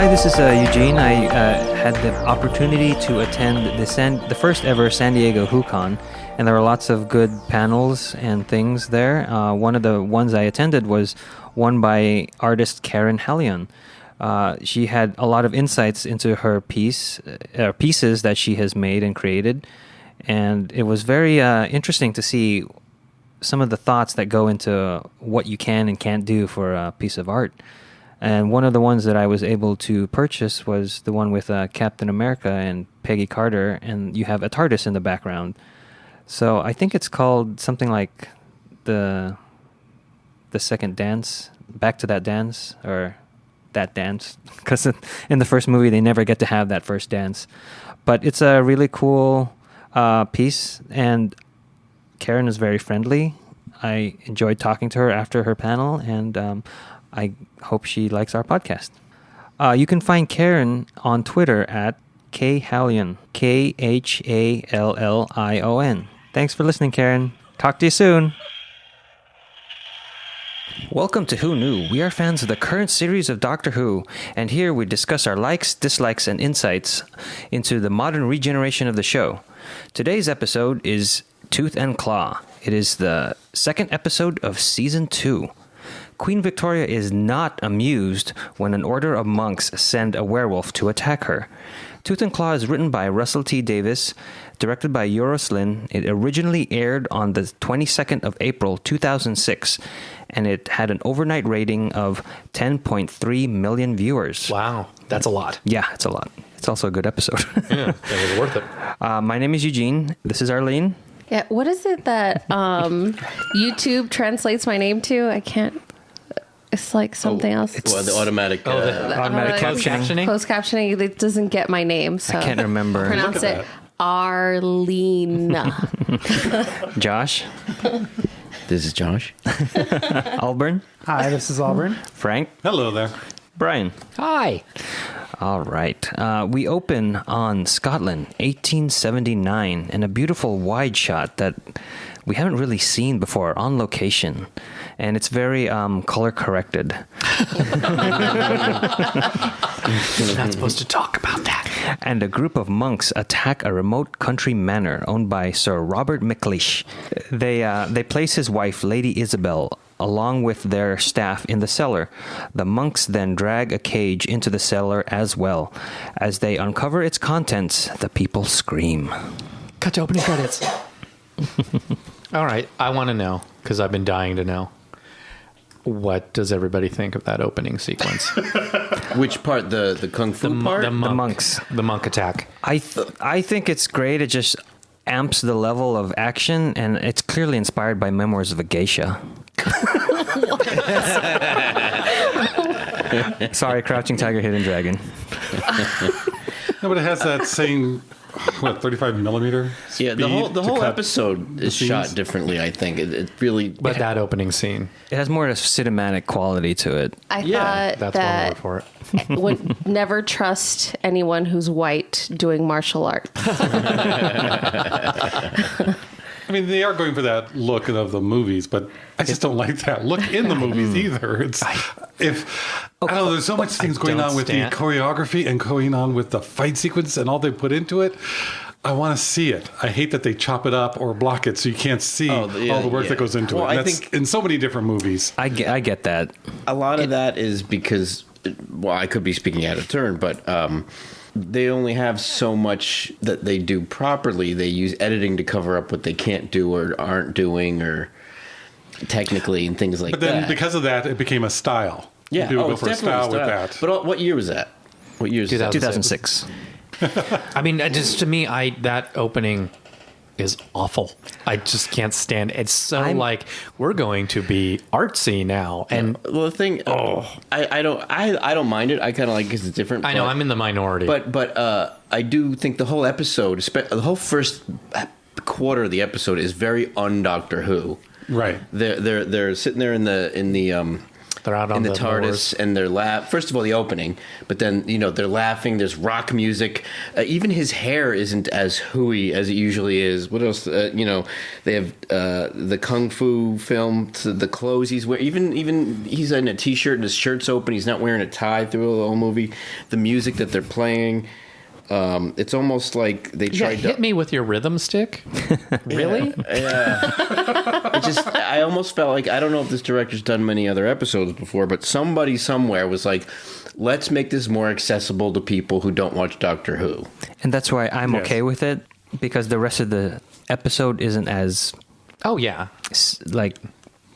Hi, this is Eugene. I had the opportunity to attend the first ever San Diego WhoCon, and there were lots of good panels and things there. One of the ones I attended was one by artist Karen Hallion. She had a lot of insights into her pieces that she has made and created, and it was very interesting to see some of the thoughts that go into what you can and can't do for a piece of art. And one of the ones that I was able to purchase was the one with Captain America and Peggy Carter, and you have a TARDIS in the background. So I think it's called something like the second dance, back to that dance, or that dance, because in the first movie they never get to have that first dance. But it's a really cool piece, and Karen is very friendly. I enjoyed talking to her after her panel, and I hope she likes our podcast. You can find Karen on Twitter at khallion, KHALLION. Thanks for listening, Karen. Talk to you soon. Welcome to Who Knew. We are fans of the current series of Doctor Who, and here we discuss our likes, dislikes, and insights into the modern regeneration of the show. Today's episode is Tooth and Claw. It is the second episode of Season 2. Queen Victoria is not amused when an order of monks send a werewolf to attack her. Tooth and Claw is written by Russell T. Davis, directed by Euros Lyn. It originally aired on the 22nd of April 2006, and it had an overnight rating of 10.3 million viewers. Wow, that's a lot. Yeah, it's a lot. It's also a good episode. Yeah, it was worth it. My name is Eugene. This is Arlene. Yeah, what is it that YouTube translates my name to? I can't. It's like something else. Well, the automatic... Automatic captioning. Post captioning. It doesn't get my name, so I can't remember. Pronounce it Arlene. Josh. This is Josh. Alburn. Hi, this is Auburn. Frank. Hello there. Brian. Hi. All right. We open on Scotland, 1879, and a beautiful wide shot that we haven't really seen before on location. And it's very color corrected. You're not supposed to talk about that. And a group of monks attack a remote country manor owned by Sir Robert McLeish. They place his wife, Lady Isabel, along with their staff in the cellar. The monks then drag a cage into the cellar as well. As they uncover its contents, the people scream. Cut to opening credits. All right, I want to know, because I've been dying to know. What does everybody think of that opening sequence? Which part? The kung fu part? The monks. The monk attack. I think it's great. It just amps the level of action, and it's clearly inspired by Memoirs of a Geisha. Sorry, Crouching Tiger, Hidden Dragon. No, but it has that same, 35 millimeter speed. Yeah, the whole cut episode is shot differently, I think. It really... But that opening scene. It has more of a cinematic quality to it. I Yeah, thought that's one that word for it. would never trust anyone who's white doing martial arts. I mean, they are going for that look of the movies, but I just don't like that look in the movies either. It's I don't know. There's so much things going on with the choreography and going on with the fight sequence and all they put into it. I want to see it. I hate that they chop it up or block it so you can't see all the work that goes into it. And that's in so many different movies. I get that. A lot of that is because, well, I could be speaking out of turn, but they only have so much that they do properly. They use editing to cover up what they can't do or aren't doing, or technically and things like that. But then because of that, it became a style. Yeah, People go for a style with that. But what year was that? What year is that? 2006. I mean, just to me, that opening is awful. I just can't stand it. It's so like, we're going to be artsy now. And well, the thing, I don't mind it. I kind of like it because it's different. I know, I'm in the minority. But I do think the whole episode, the whole first quarter of the episode is very un-Doctor Who. Right. They're sitting there in the They're out on in the the TARDIS, moors. and they're first of all, the opening, but then they're laughing. There's rock music. Even his hair isn't as hooey as it usually is. What else? They have the kung fu film. The clothes he's wearing. Even he's in a t-shirt and his shirt's open. He's not wearing a tie through the whole movie. The music that they're playing. It's almost like they tried to hit me with your rhythm stick. Really? Yeah. I almost felt like, I don't know if this director's done many other episodes before, but somebody somewhere was like, let's make this more accessible to people who don't watch Doctor Who. And that's why I'm okay with it, because the rest of the episode isn't as Oh yeah.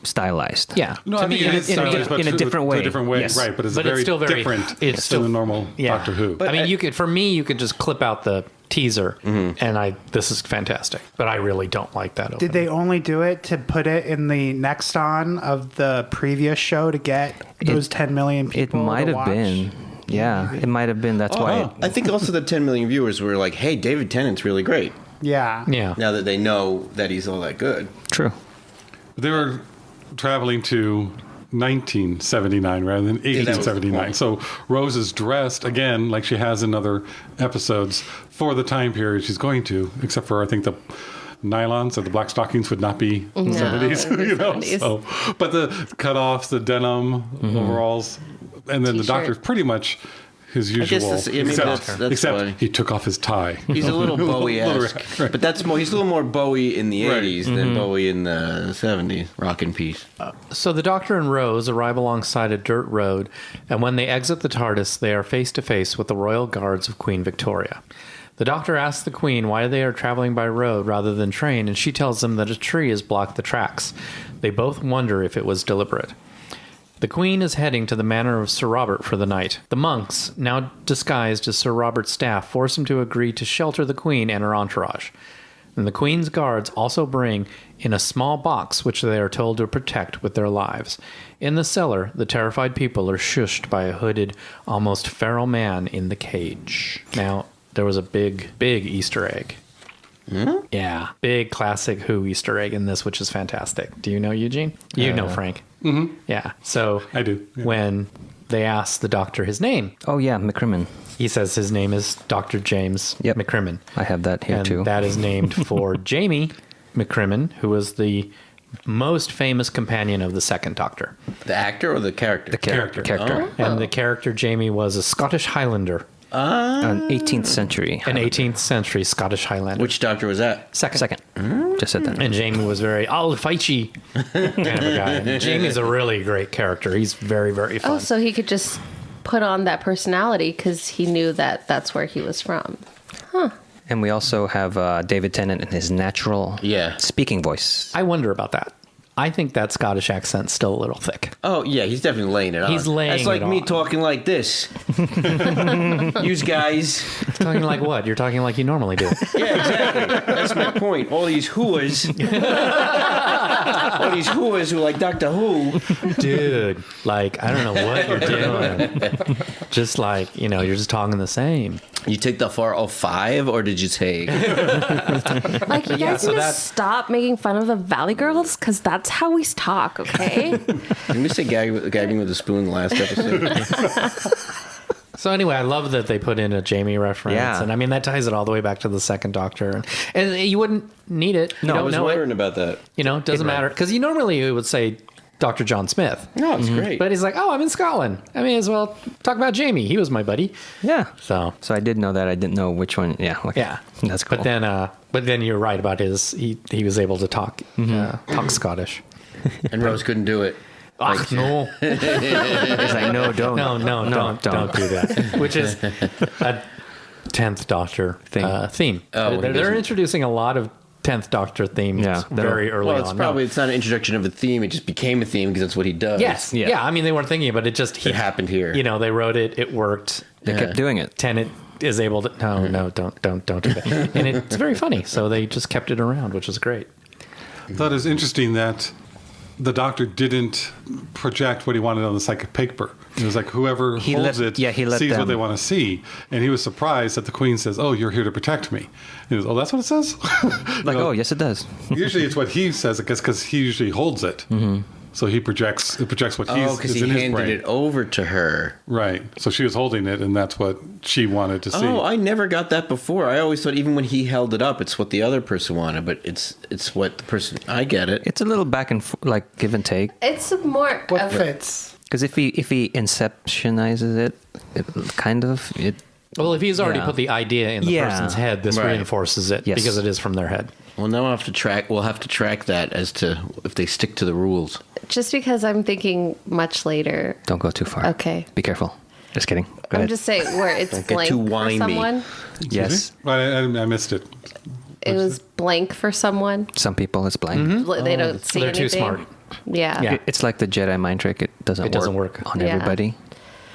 Stylized. Yeah. No, To I think me, it is in a stylized, but in a different way. To a different way, Yes. right? But it's But very it's still very different. It's still than the normal Doctor Who. I mean, for me, you could just clip out the teaser, and this is fantastic. But I really don't like that. Did they only do it to put it in the next on of the previous show to get those 10 million It people? might to have watch? been. Yeah, it might have been. That's why. I think also the 10 million viewers were like, hey, David Tennant's really great. Yeah. Yeah. Now that they know that he's all that good. True. They were traveling to 1979 rather than 1879. So Rose is dressed again like she has in other episodes for the time period she's going to, except for I think the nylons or the black stockings would not be 70s, it would be 70s. So, but the cutoffs, the denim overalls, and then the T-shirt. doctor's pretty much his guess usual. that's except funny. he took off his tie. He's a little Bowie-esque. Right. But he's a little more Bowie in the Right. 80s than Bowie in the 70s. Rock and peace. So the Doctor and Rose arrive alongside a dirt road, and when they exit the TARDIS, they are face to face with the royal guards of Queen Victoria. The Doctor asks the Queen why they are traveling by road rather than train, and she tells them that a tree has blocked the tracks. They both wonder if it was deliberate. The Queen is heading to the manor of Sir Robert for the night. The monks, now disguised as Sir Robert's staff, force him to agree to shelter the Queen and her entourage. And the Queen's guards also bring in a small box which they are told to protect with their lives. In the cellar, the terrified people are shushed by a hooded, almost feral man in the cage. Now, there was a big Easter egg. Yeah, big classic Who Easter egg in this, which is fantastic. Do you know, Eugene? You know, Frank. Mm-hmm. Yeah. So I do. Yeah. When they ask the Doctor his name, Oh yeah, McCrimmon. he says his name is Dr. James Yep. McCrimmon. I have that here And too. that is named for Jamie McCrimmon, who was the most famous companion of the second Doctor. The actor or the character? the character. Character. And the character Jamie was a Scottish Highlander, An 18th century. an 18th century Scottish Highlander. Which doctor was that? Second. Just said that. And Jamie was very, I'll fight ye kind of a guy. And Jamie's a really great character. He's very, very fun. Oh, so he could just put on that personality because he knew that that's where he was from. And we also have David Tennant in his natural speaking voice. I wonder about that. I think that Scottish accent's still a little thick. Oh, yeah, he's definitely laying it on. He's laying That's like it me on. talking like this. Yous guys. Talking like what? You're talking like you normally do. Yeah, exactly. That's my point. All these whoas. All these whoas who like Doctor Who. Dude, like, I don't know what you're doing. Just like, you're just talking the same. You take the 405 or did you take? Like, you guys so need to that- stop making fun of the Valley Girls because that's how we talk, okay? Didn't we say gagging with a spoon the last episode? So anyway, I love that they put in a Jamie reference. Yeah. And I mean, that ties it all the way back to the second Doctor. And you wouldn't need it. You I don't was know wondering it. about that. It doesn't matter. Because you normally would say Dr. John Smith. No, it's great. But he's like, oh, I'm in Scotland. I may as well talk about Jamie. He was my buddy. Yeah. So I did know that. I didn't know which one. Yeah. Okay. yeah, That's cool. But then you're right about his. He was able to talk Scottish. And Rose couldn't do it. Ach, no, He's like, no, don't. don't do that. Which is a 10th Doctor theme. Oh, They're introducing a lot of 10th Doctor themes very early Well, on. it's not an introduction of a theme. It just became a theme because that's what he does. Yes. Yeah. I mean, they weren't thinking, but it just It happened here. They wrote it. It worked. They kept doing it. Tennant is able to. No, don't do that. And it's very funny. So they just kept it around, which is great. I thought it was interesting that the Doctor didn't project what he wanted on the psychic paper. It was like whoever He holds let- it he let sees what them. they want to see. And he was surprised that the Queen says, oh, you're here to protect me. And he goes, oh, that's what it says? Like, oh, yes, it does. Usually it's what he says, I guess, because he usually holds it. So it projects what because is he in his handed brain. it over to her. Right. So she was holding it, and that's what she wanted to see. Oh, I never got that before. I always thought even when he held it up, it's what the other person wanted, but it's what the person. I get it. It's a little back and like give and take. It's more What of fits? Because if he inceptionizes it kind of it. Well, if he's already Yeah. put the idea in the Yeah. person's head, this Right. reinforces it Yes. because it is from their head. Well, now we'll have to track that as to if they stick to the rules. just because I'm thinking much later. Don't go too far. Okay. Be careful. Just kidding. Go I'm ahead. just saying where it's Don't get blank too for whiny. someone. Yes. I missed it. It was blank for someone. Some people it's blank. They don't see They're anything. too smart. Yeah. Yeah. It's like the Jedi mind trick. It doesn't work on Yeah. everybody.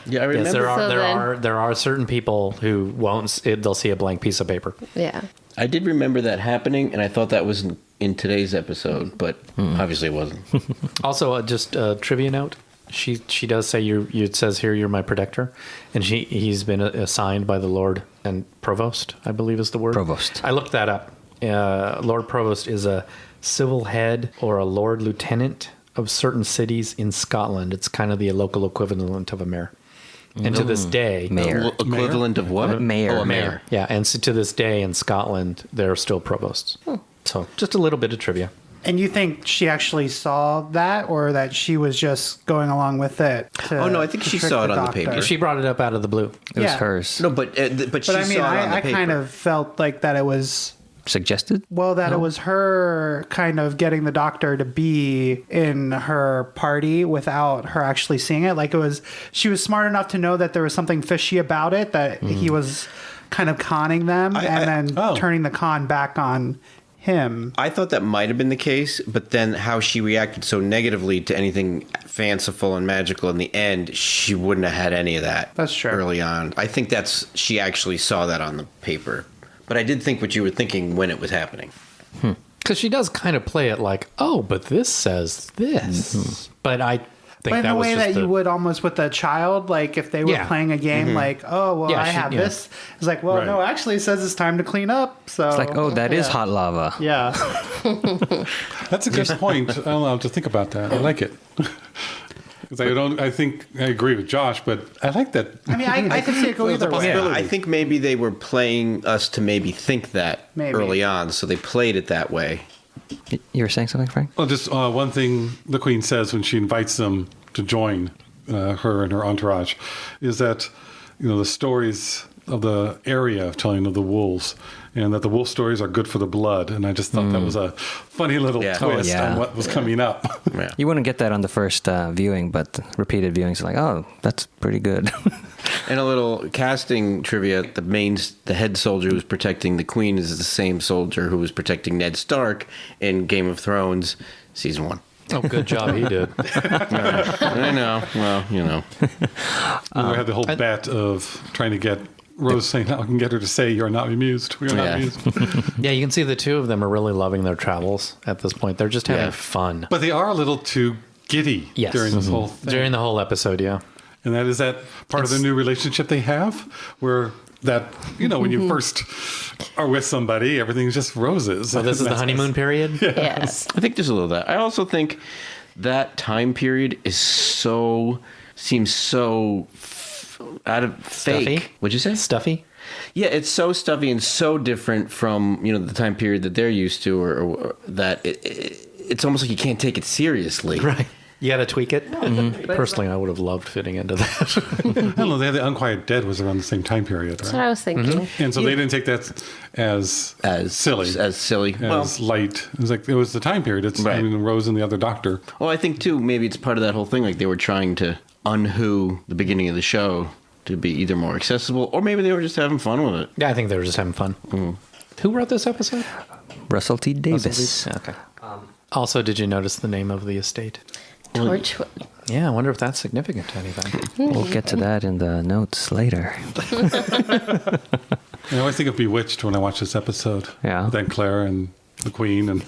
Yeah, I remember. Yes, there are So there are certain people who won't. They'll see a blank piece of paper. Yeah. I did remember that happening, and I thought that was in today's episode, but obviously it wasn't. Also, just a trivia note. She does say it says here you're my protector, and he's been assigned by the Lord and Provost, I believe is the word. Provost. I looked that up. Lord Provost is a civil head or a Lord Lieutenant of certain cities in Scotland. It's kind of the local equivalent of a mayor. And to this day, Mayor. Equivalent of what? Mayor. Oh, a mayor. yeah, and so to this day in Scotland, they're still provosts. So just a little bit of trivia. And you think she actually saw that, or that she was just going along with it? Oh, no, I think to she trick saw it the on the doctor? paper. She brought it up out of the blue. It was Yeah. hers. No, but she But I mean, saw it on the I paper. kind of felt like that it was. Suggested? Well, that it was her kind of getting the doctor to be in her party without her actually seeing it. Like it was, she was smart enough to know that there was something fishy about it, that he was kind of conning them and then turning the con back on him. I thought that might have been the case, but then how she reacted so negatively to anything fanciful and magical in the end, she wouldn't have had any of that. That's true. Early on. I think she actually saw that on the paper. But I did think what you were thinking when it was happening. Because she does kind of play it like, oh, but this says this. But I think But in that the was way just that you would almost with a child, like if they were Yeah. playing a game, like, oh, well, Yeah, I have yeah. this. It's like, well, Right. no, actually, it says it's time to clean up. So It's like, oh, that is hot lava. Yeah. That's a good point. I don't know how to think about that. I like it. Because I think I agree with Josh, but I like that. I mean, I can see it go There's a either way. possibility. I think maybe they were playing us to maybe think that Maybe. early on, so they played it that way. You were saying something, Frank? Well, just one thing the Queen says when she invites them to join her and her entourage is that, the stories of the area telling of the wolves, and that the wolf stories are good for the blood. And I just thought that was a funny little Yeah. twist Oh, yeah. on what was coming up. Yeah. You wouldn't get that on the first viewing, but repeated viewings are like, oh, that's pretty good. And a little casting trivia: the head soldier who's protecting the Queen is the same soldier who was protecting Ned Stark in Game of Thrones season 1. Oh, good job, he did. I know. Well, We had the whole bet of trying to get Rose saying, "I can get her to say you're not amused. We are not Yeah. amused." Yeah, you can see the two of them are really loving their travels at this point. They're just having Yeah. fun. But they are a little too giddy Yes. during this whole thing. During the whole episode, yeah. And that is that part of the new relationship they have, where that, when you first are with somebody, everything's just roses. So this is the That's- honeymoon period? Yes. I think there's a little of that. I also think that time period seems so out of Stuffy? fake. What'd you say? Stuffy? Yeah, it's so stuffy and so different from the time period that they're used to, or that it's almost like you can't take it seriously. Right. You got to tweak it. Personally, I would have loved fitting into that. I don't know. They had the Unquiet Dead was around the same time period, That's what right? I was thinking. And so they didn't take that as silly, as silly. as light. It was the time period. It's Right. Rose and the other doctor. Well, I think too, maybe it's part of that whole thing. Like they were trying to unwho the beginning of the show to be either more accessible, or maybe they were just having fun with it. Yeah, I think they were just having fun. Who wrote this episode? Russell T. Davis. Okay. Also, did you notice the name of the estate? Torchwood. Yeah, I wonder if that's significant to anything. We'll get to that in the notes later. I always think of Bewitched when I watch this episode. Yeah. Then Claire and the Queen, and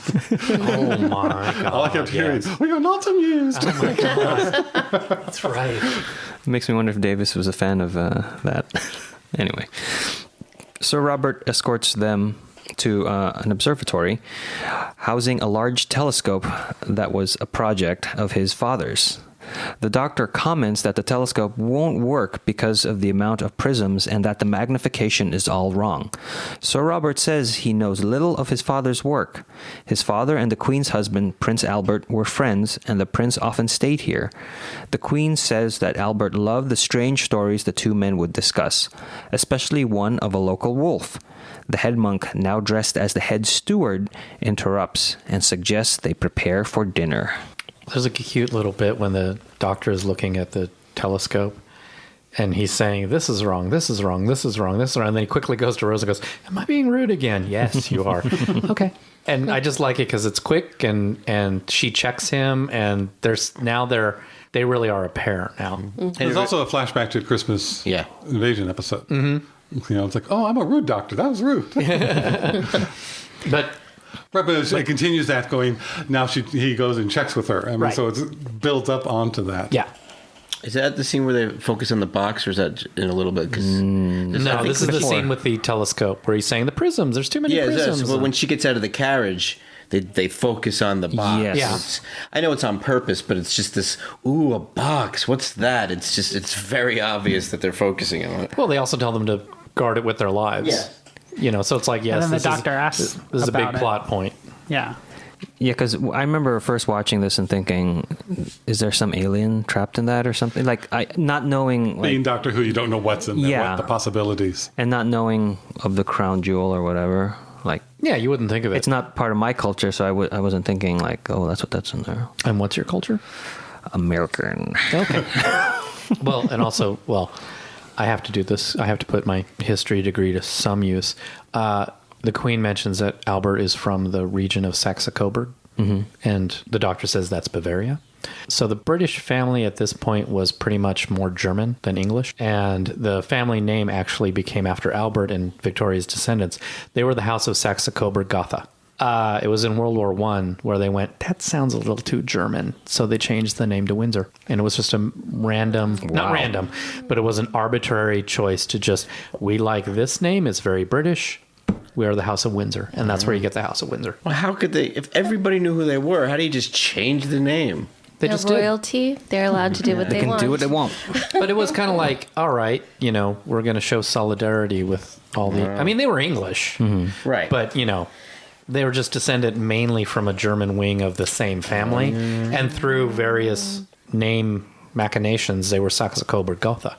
Oh my god! all I kept hearing is, "We are not amused." Oh my god! That's right. It makes me wonder if Davis was a fan of that. Anyway, so Robert escorts them to an observatory housing a large telescope that was a project of his father's. The doctor comments that the telescope won't work because of the amount of prisms and that the magnification is all wrong. Sir Robert says he knows little of his father's work. His father and the Queen's husband, Prince Albert, were friends, and the prince often stayed here. The Queen says that Albert loved the strange stories the two men would discuss, especially one of a local wolf. The head monk, now dressed as the head steward, interrupts and suggests they prepare for dinner. There's a cute little bit when the doctor is looking at the telescope and he's saying, this is wrong, this is wrong, this is wrong, this is wrong. And then he quickly goes to Rose and goes, am I being rude again? Yes, you are. Okay. And I just like it because it's quick and she checks him and they really are a pair now. And there's also a flashback to Christmas invasion episode. Mm-hmm. You know, it's like, oh, I'm a rude doctor. That was rude. But it continues that going. Now he goes and checks with her. I mean, so it builds up onto that. Yeah. Is that the scene where they focus on the box, or is that in a little bit? No, this is the scene with the telescope where he's saying the prisms. There's too many prisms. Well, when she gets out of the carriage, they focus on the box. Yes. I know it's on purpose, but it's just this. Ooh, a box. What's that? It's very obvious that they're focusing on it. Well, they also tell them to guard it with their lives. Yeah. You know, so it's like, yes, And then the this doctor asks this is a big about it. plot point. Yeah. Yeah, because I remember first watching this and thinking, is there some alien trapped in that or something? Like, not knowing... Being Doctor Who, you don't know what's in there, Yeah. what the possibilities. And not knowing of the crown jewel or whatever. Like, Yeah, you wouldn't think of it. it's not part of my culture, so I wasn't thinking like, oh, that's in there. And what's your culture? American. Okay. Well, and also, I have to do this. I have to put my history degree to some use. The Queen mentions that Albert is from the region of Saxe-Coburg, and the doctor says that's Bavaria. So the British family at this point was pretty much more German than English, and the family name actually became after Albert and Victoria's descendants. They were the House of Saxe-Coburg-Gotha. It was in World War I where they went, that sounds a little too German. So they changed the name to Windsor. And it was just a not random, but it was an arbitrary choice to just, we like this name, it's very British. We are the House of Windsor. And that's where you get the House of Windsor. Well, how could they? If everybody knew who they were, how do you just change the name? They They're just did. royalty. They're allowed to do what they They can want. do what they want. But it was kind of like, all right, you know, we're going to show solidarity with all the... I mean, they were English. Right. But, you know, they were just descended mainly from a German wing of the same family. And through various name machinations, they were Saxe-Coburg-Gotha.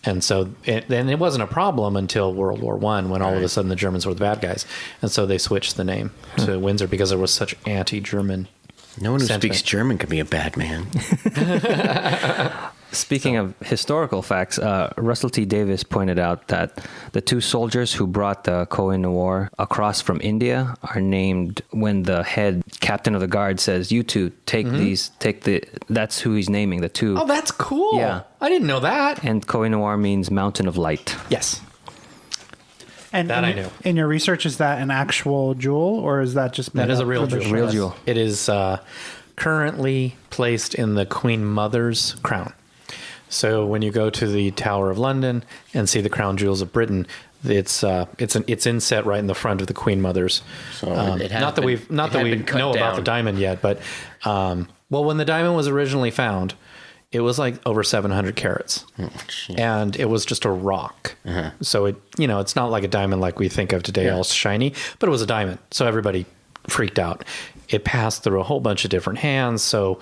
And so then it wasn't a problem until World War I when all of a sudden the Germans were the bad guys. And so they switched the name to Windsor because there was such anti-German No one who sentiment. speaks German can be a bad man. Speaking of historical facts, Russell T. Davis pointed out that the two soldiers who brought the Koh-i-Noor across from India are named when the head captain of the guard says, you two, take these, that's who he's naming, the two. Oh, that's cool. Yeah. I didn't know that. And Koh-i-Noor means mountain of light. Yes. And That in, I knew. In your research, is that an actual jewel, or is that just That made is a up real for the jewel. Real show? jewel. It is currently placed in the Queen Mother's crown. So when you go to the Tower of London and see the crown jewels of Britain, it's inset right in the front of the Queen Mother's. So it has not that we been cut know about the down. diamond yet, but when the diamond was originally found, it was like over 700 carats, and it was just a rock. So it's not like a diamond like we think of today, all shiny, but it was a diamond. So everybody freaked out. It passed through a whole bunch of different hands. So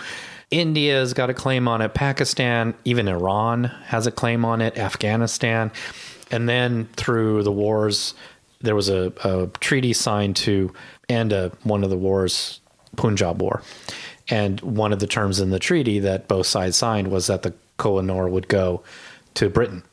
India's got a claim on it. Pakistan, even Iran has a claim on it. Afghanistan. And then through the wars, there was a treaty signed to end one of the wars, Punjab War. And one of the terms in the treaty that both sides signed was that the Koh-i-Noor would go to Britain.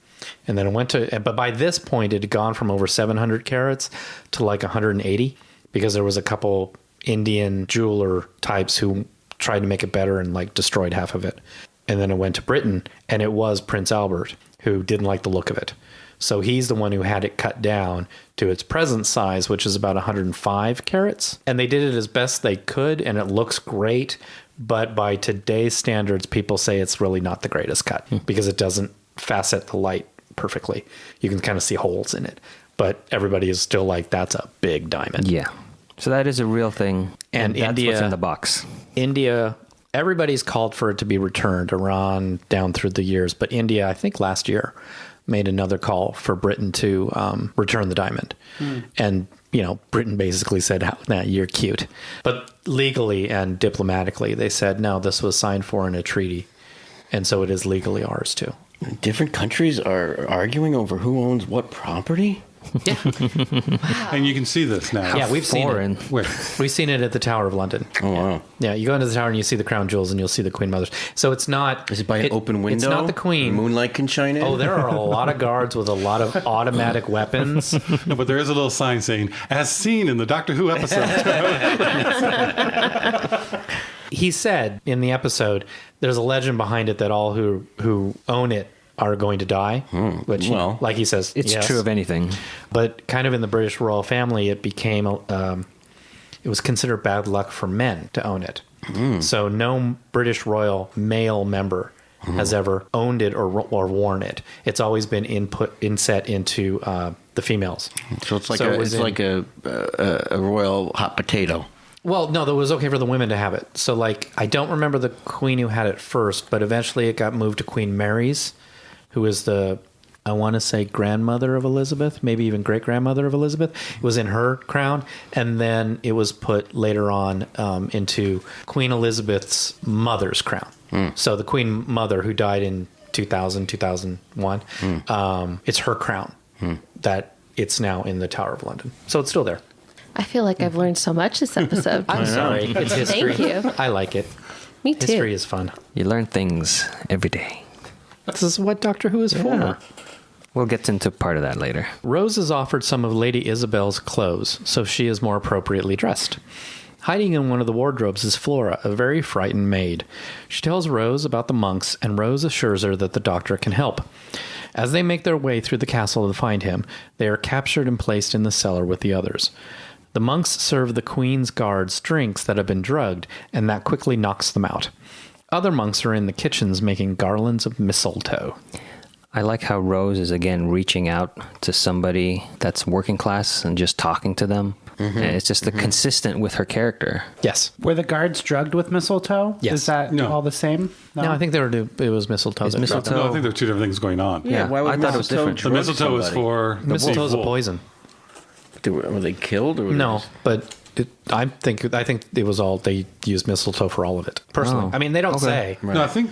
And then it went but by this point, it had gone from over 700 carats to like 180 because there was a couple Indian jeweler types who tried to make it better and like destroyed half of it. And then it went to Britain, and it was Prince Albert who didn't like the look of it. So he's the one who had it cut down to its present size, which is about 105 carats. And they did it as best they could, and it looks great. But by today's standards, people say it's really not the greatest cut because it doesn't facet the light perfectly. You can kind of see holes in it. but everybody is still like, that's a big diamond. Yeah. So that is a real thing. And that's India- what's in the box. India, everybody's called for it to be returned. Iran down through the years, but India, I think last year, made another call for Britain to return the diamond. And, Britain basically said, nah, you're cute. But legally and diplomatically, they said, no, this was signed for in a treaty. And so it is legally ours too. Different countries are arguing over who owns what property? And you can see this now. Yeah, we've seen Foreign. it. Wait, We've seen it at the Tower of London. Oh, wow. Yeah, you go into the tower and you see the crown jewels and you'll see the Queen Mothers. So it's not... Is it by an open window? It's not the Queen. Moonlight can shine in? Oh, there are a lot of guards with a lot of automatic weapons. no, but there is a little sign saying, as seen in the Doctor Who episode. He said in the episode, there's a legend behind it that all who own it are going to die, which, well, like he says, It's yes. true of anything. But kind of in the British royal family, it became, it was considered bad luck for men to own it. So no British royal male member has ever owned it or worn it. It's always been inset into the females. So it's like So a it was a royal hot potato. Well, no, that was okay for the women to have it. So, like, I don't remember the queen who had it first, but eventually it got moved to Queen Mary's, who is I want to say grandmother of Elizabeth, maybe even great-grandmother of Elizabeth. It was in her crown, and then it was put later on into Queen Elizabeth's mother's crown. So the Queen Mother, who died in 2001, it's her crown that it's now in the Tower of London. So it's still there. I feel like I've learned so much this episode. I'm sorry. It's history. Thank you. I like it. Me too. History is fun. You learn things every day. This is what Doctor Who is for. We'll get into part of that later. Rose is offered some of Lady Isabel's clothes, so she is more appropriately dressed. Hiding in one of the wardrobes is Flora, a very frightened maid. She tells Rose about the monks, and Rose assures her that the Doctor can help. As they make their way through the castle to find him, they are captured and placed in the cellar with the others. The monks serve the Queen's guards drinks that have been drugged, and that quickly knocks them out. Other monks are in the kitchens making garlands of mistletoe. I like how Rose is again reaching out to somebody that's working class and just talking to them. And it's just consistent with her character. Yes. Were the guards drugged with mistletoe? Yes. Is that No. all the same? No, I think it was mistletoe. Is that drugged them. mistletoe- no, I think there are two different things going on. Yeah, why would I thought it was mistletoe different. The drug mistletoe is somebody? for the Mistletoe is a wolf. poison. Were they killed? Or No, but I think it was all, they used mistletoe for all of it. Personally, Oh, I mean, they don't say. No, I think,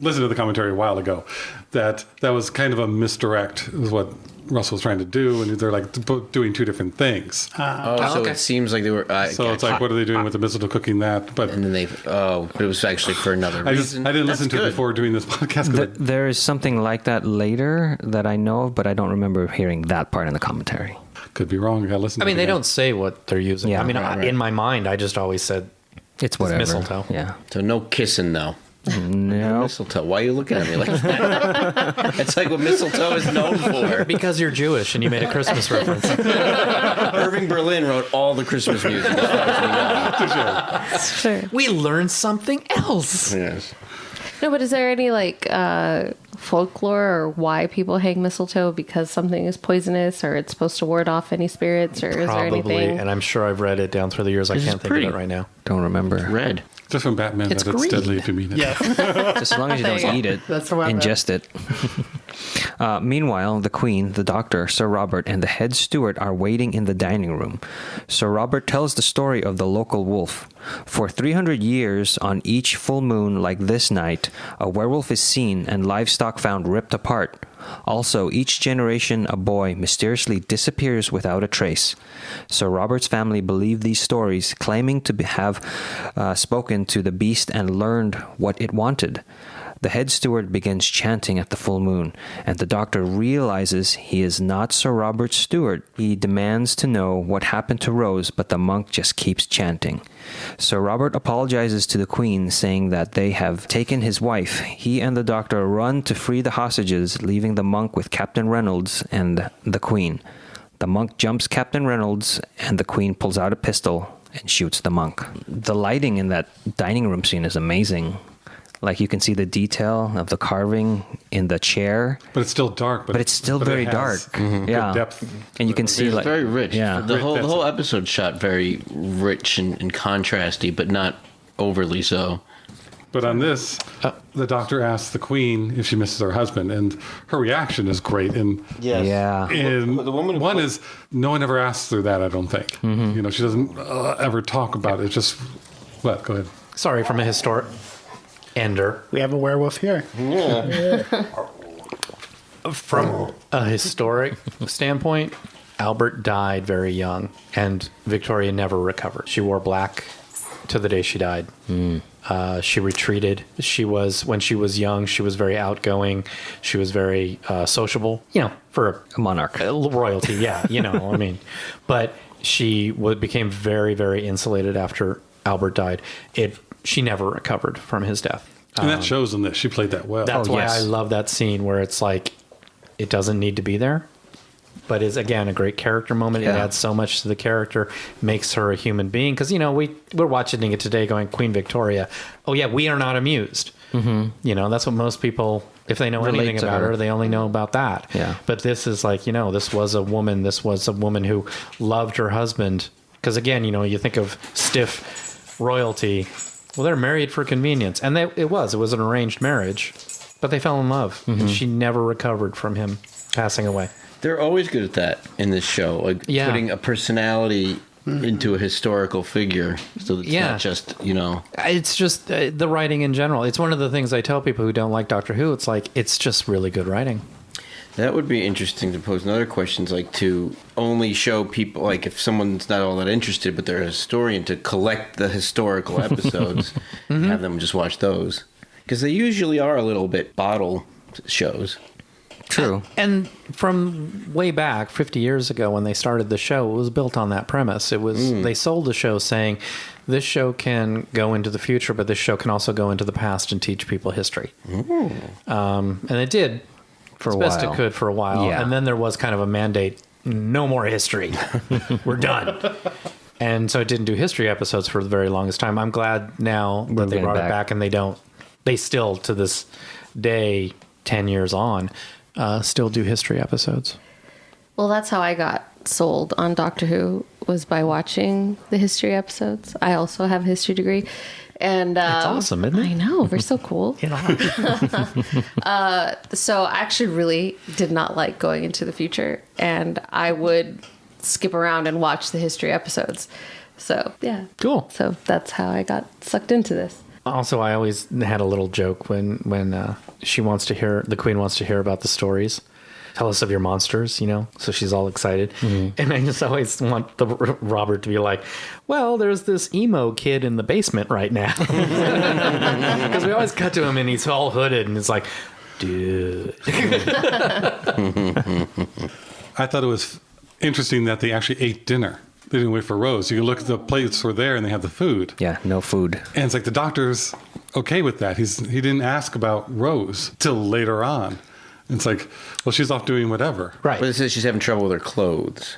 listen to the commentary a while ago, that was kind of a misdirect, is what Russell was trying to do, and they're like doing two different things. Oh, so okay. it seems like they were. So it's like, what are they doing with the mistletoe cooking that? But And then but it was actually for another I reason. didn't listen That's to it good. before doing this podcast. 'cause There is something like that later that I know of, but I don't remember hearing that part in the commentary. I could be wrong. I gotta listen. I to mean, it they again. don't say what they're using. Yeah, I mean, right. in my mind, I just always said It's whatever. mistletoe. Yeah. So no kissing though. No. Mistletoe. Why are you looking at me like that? It's like what mistletoe is known for. Because you're Jewish and you made a Christmas reference. Irving Berlin wrote all the Christmas music. As far as we know. Sure. We learned something else. Yes. No, but is there any folklore or why people hang mistletoe? Because something is poisonous, or it's supposed to ward off any spirits, or is there Probably, anything? and I'm sure I've read it down through the years. I This is can't think pretty. of it right now. Don't remember. Red. Just from Batman, It's that it's green. deadly if you mean it. Just as long as you There you don't go. eat it, That's what I meant. ingest it. Meanwhile, the Queen, the Doctor, Sir Robert, and the head steward are waiting in the dining room. Sir Robert tells the story of the local wolf. For 300 years, on each full moon like this night, a werewolf is seen and livestock found ripped apart. Also, each generation a boy mysteriously disappears without a trace. Sir Robert's family believe these stories, claiming to have spoken to the beast and learned what it wanted. The head steward begins chanting at the full moon, and the Doctor realizes he is not Sir Robert's steward. He demands to know what happened to Rose, but the monk just keeps chanting. Sir Robert apologizes to the Queen, saying that they have taken his wife. He and the Doctor run to free the hostages, leaving the monk with Captain Reynolds and the Queen. The monk jumps Captain Reynolds, and the Queen pulls out a pistol and shoots the monk. The lighting in that dining room scene is amazing. Like you can see the detail of the carving in the chair, But it's still dark. but it's still but very it has dark. Yeah, depth. and you can see It's like very rich. Yeah, The whole That's episode shot very rich and contrasty, but not overly so. But on this, the doctor asks the queen if she misses her husband, and her reaction is great. And yeah. And The woman who one put- is no one ever asks her that. I don't think. You know, she doesn't ever talk about it. It's just what? Go ahead. Sorry, from a historic ender. We have a werewolf here. From a historic standpoint, Albert died very young, and Victoria never recovered. She wore black to the day she died. She retreated. When she was young, she was very outgoing. She was very sociable, for A monarch. royalty. Yeah, I mean, but she became very, very insulated after Albert died. She never recovered from his death. And that shows in this. She played that well. That's Oh, why yes. I love that scene where it's like, it doesn't need to be there, but is again a great character moment. It Yeah. adds so much to the character, makes her a human being. Because we're watching it today, going Queen Victoria. Oh yeah, we are not amused. Mm-hmm. That's what most people, if they know Relate anything to about her. her, they only know about that. Yeah. But this is like, this was a woman. This was a woman who loved her husband. Because again, you think of stiff royalty. Well, they're married for convenience, and it was an arranged marriage, but they fell in love, and she never recovered from him passing away. They're always good at that in this show, like Yeah. putting a personality into a historical figure, so it's Yeah. not just It's just the writing in general. It's one of the things I tell people who don't like Doctor Who. It's like, it's just really good writing. That would be interesting to pose another questions, like to only show people, like if someone's not all that interested, but they're a historian, to collect the historical episodes and have them just watch those. Because they usually are a little bit bottle shows. True. And from way back, 50 years ago when they started the show, it was built on that premise. It was they sold the show saying, this show can go into the future, but this show can also go into the past and teach people history. And it did. For as a best while. it could for a while. Yeah. And then there was kind of a mandate, no more history. We're done. And so it didn't do history episodes for the very longest time. I'm glad now that they Bringing it brought it back. back, and they still to this day, 10 years on, still do history episodes. Well, that's how I got sold on Doctor Who, was by watching the history episodes. I also have a history degree. And It's awesome, isn't it? I know, we're so cool. So I actually really did not like going into the future, and I would skip around and watch the history episodes. So yeah, Cool. so that's how I got sucked into this. Also, I always had a little joke when the queen wants to hear about the stories. Tell us of your monsters, So she's all excited, and I just always want Robert to be like, "Well, there's this emo kid in the basement right now," because we always cut to him and he's all hooded and it's like, dude. I thought it was interesting that they actually ate dinner. They didn't wait for Rose. You can look at the plates were there and they had the food. Yeah, no food. And it's like the doctor's okay with that. He didn't ask about Rose till later on. And it's like, well, she's off doing whatever. Right. But it says she's having trouble with her clothes,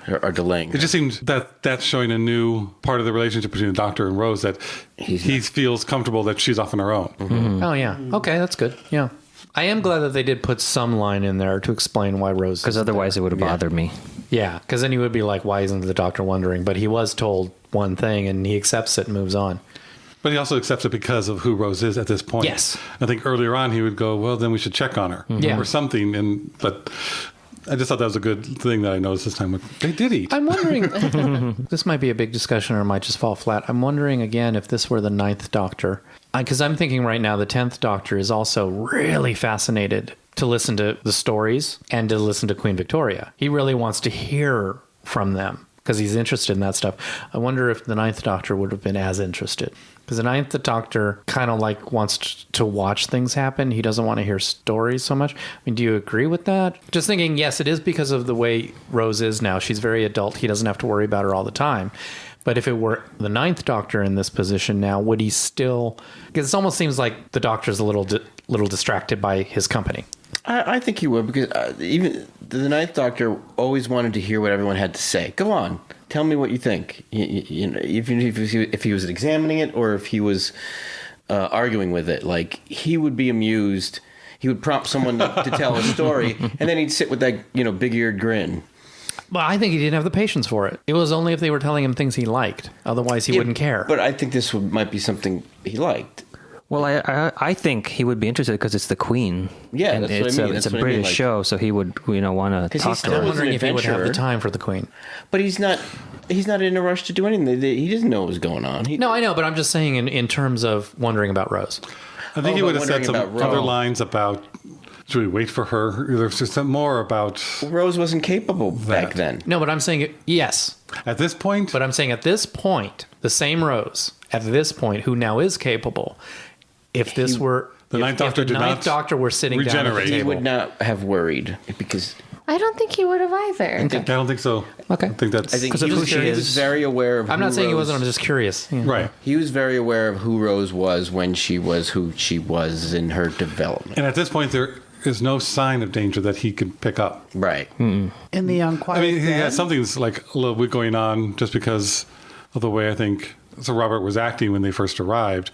or delaying. It just seems that that's showing a new part of the relationship between the doctor and Rose, that he feels comfortable that she's off on her own. Oh yeah. Okay, that's good. Yeah. I am glad that they did put some line in there to explain why Rose. Because otherwise it would have bothered me. Yeah, because then you would be like, why isn't the doctor wondering? But he was told one thing and he accepts it and moves on. But he also accepts it because of who Rose is at this point. Yes. I think earlier on he would go, well, then we should check on her. Yeah. Or something. But I just thought that was a good thing that I noticed this time. They did eat. I'm wondering, this might be a big discussion or it might just fall flat. I'm wondering again if this were the 9th Doctor. Because I'm thinking right now the 10th Doctor is also really fascinated to listen to the stories and to listen to Queen Victoria. He really wants to hear from them because he's interested in that stuff. I wonder if the 9th Doctor would have been as interested. Because the 9th Doctor kind of like wants to watch things happen. He doesn't want to hear stories so much. I mean, do you agree with that? Just thinking, yes, it is because of the way Rose is now. She's very adult. He doesn't have to worry about her all the time. But if it were the 9th Doctor in this position now, would he still... Because it almost seems like the Doctor's a little distracted by his company. I think he would, because even the 9th Doctor always wanted to hear what everyone had to say. Go on, tell me what you think. You know, even if he was examining it, or if he was arguing with it. Like, he would be amused. He would prompt someone to tell a story, and then he'd sit with that, big-eared grin. Well, I think he didn't have the patience for it. It was only if they were telling him things he liked. Otherwise, he wouldn't care. But I think this might be something he liked. Well, I think he would be interested because it's the Queen. Yeah, and that's what I mean. It's a British show, so he would, want to talk to still her. I'm was wondering an if he would have the adventurer. time for the Queen. But he's not in a rush to do anything. He doesn't know what was going on. No, I know, but I'm just saying in terms of wondering about Rose. I think he would have said some wondering about other Rose. lines about, should we wait for her? There's just some more about, Rose wasn't capable back then. No, but I'm saying, yes. at this point, But I'm saying at this point, the same Rose, at this point, who now is capable, if this were... The if- Ninth if Doctor the did Ninth not Doctor were sitting down at the regenerate. He table. would not have worried because I don't think he would have either. I don't think so. Okay. I think that's I think 'Cause he of who was, she he was is. very aware of I'm who not saying he Rose- wasn't, I'm just curious. Yeah. right. He was very aware of who Rose was when she was who she was in her development. And at this point, there is no sign of danger that he could pick up. Right. In the Unquiet I mean, he Dead? has something that's like a little bit going on just because of the way I think Sir Robert was acting when they first arrived.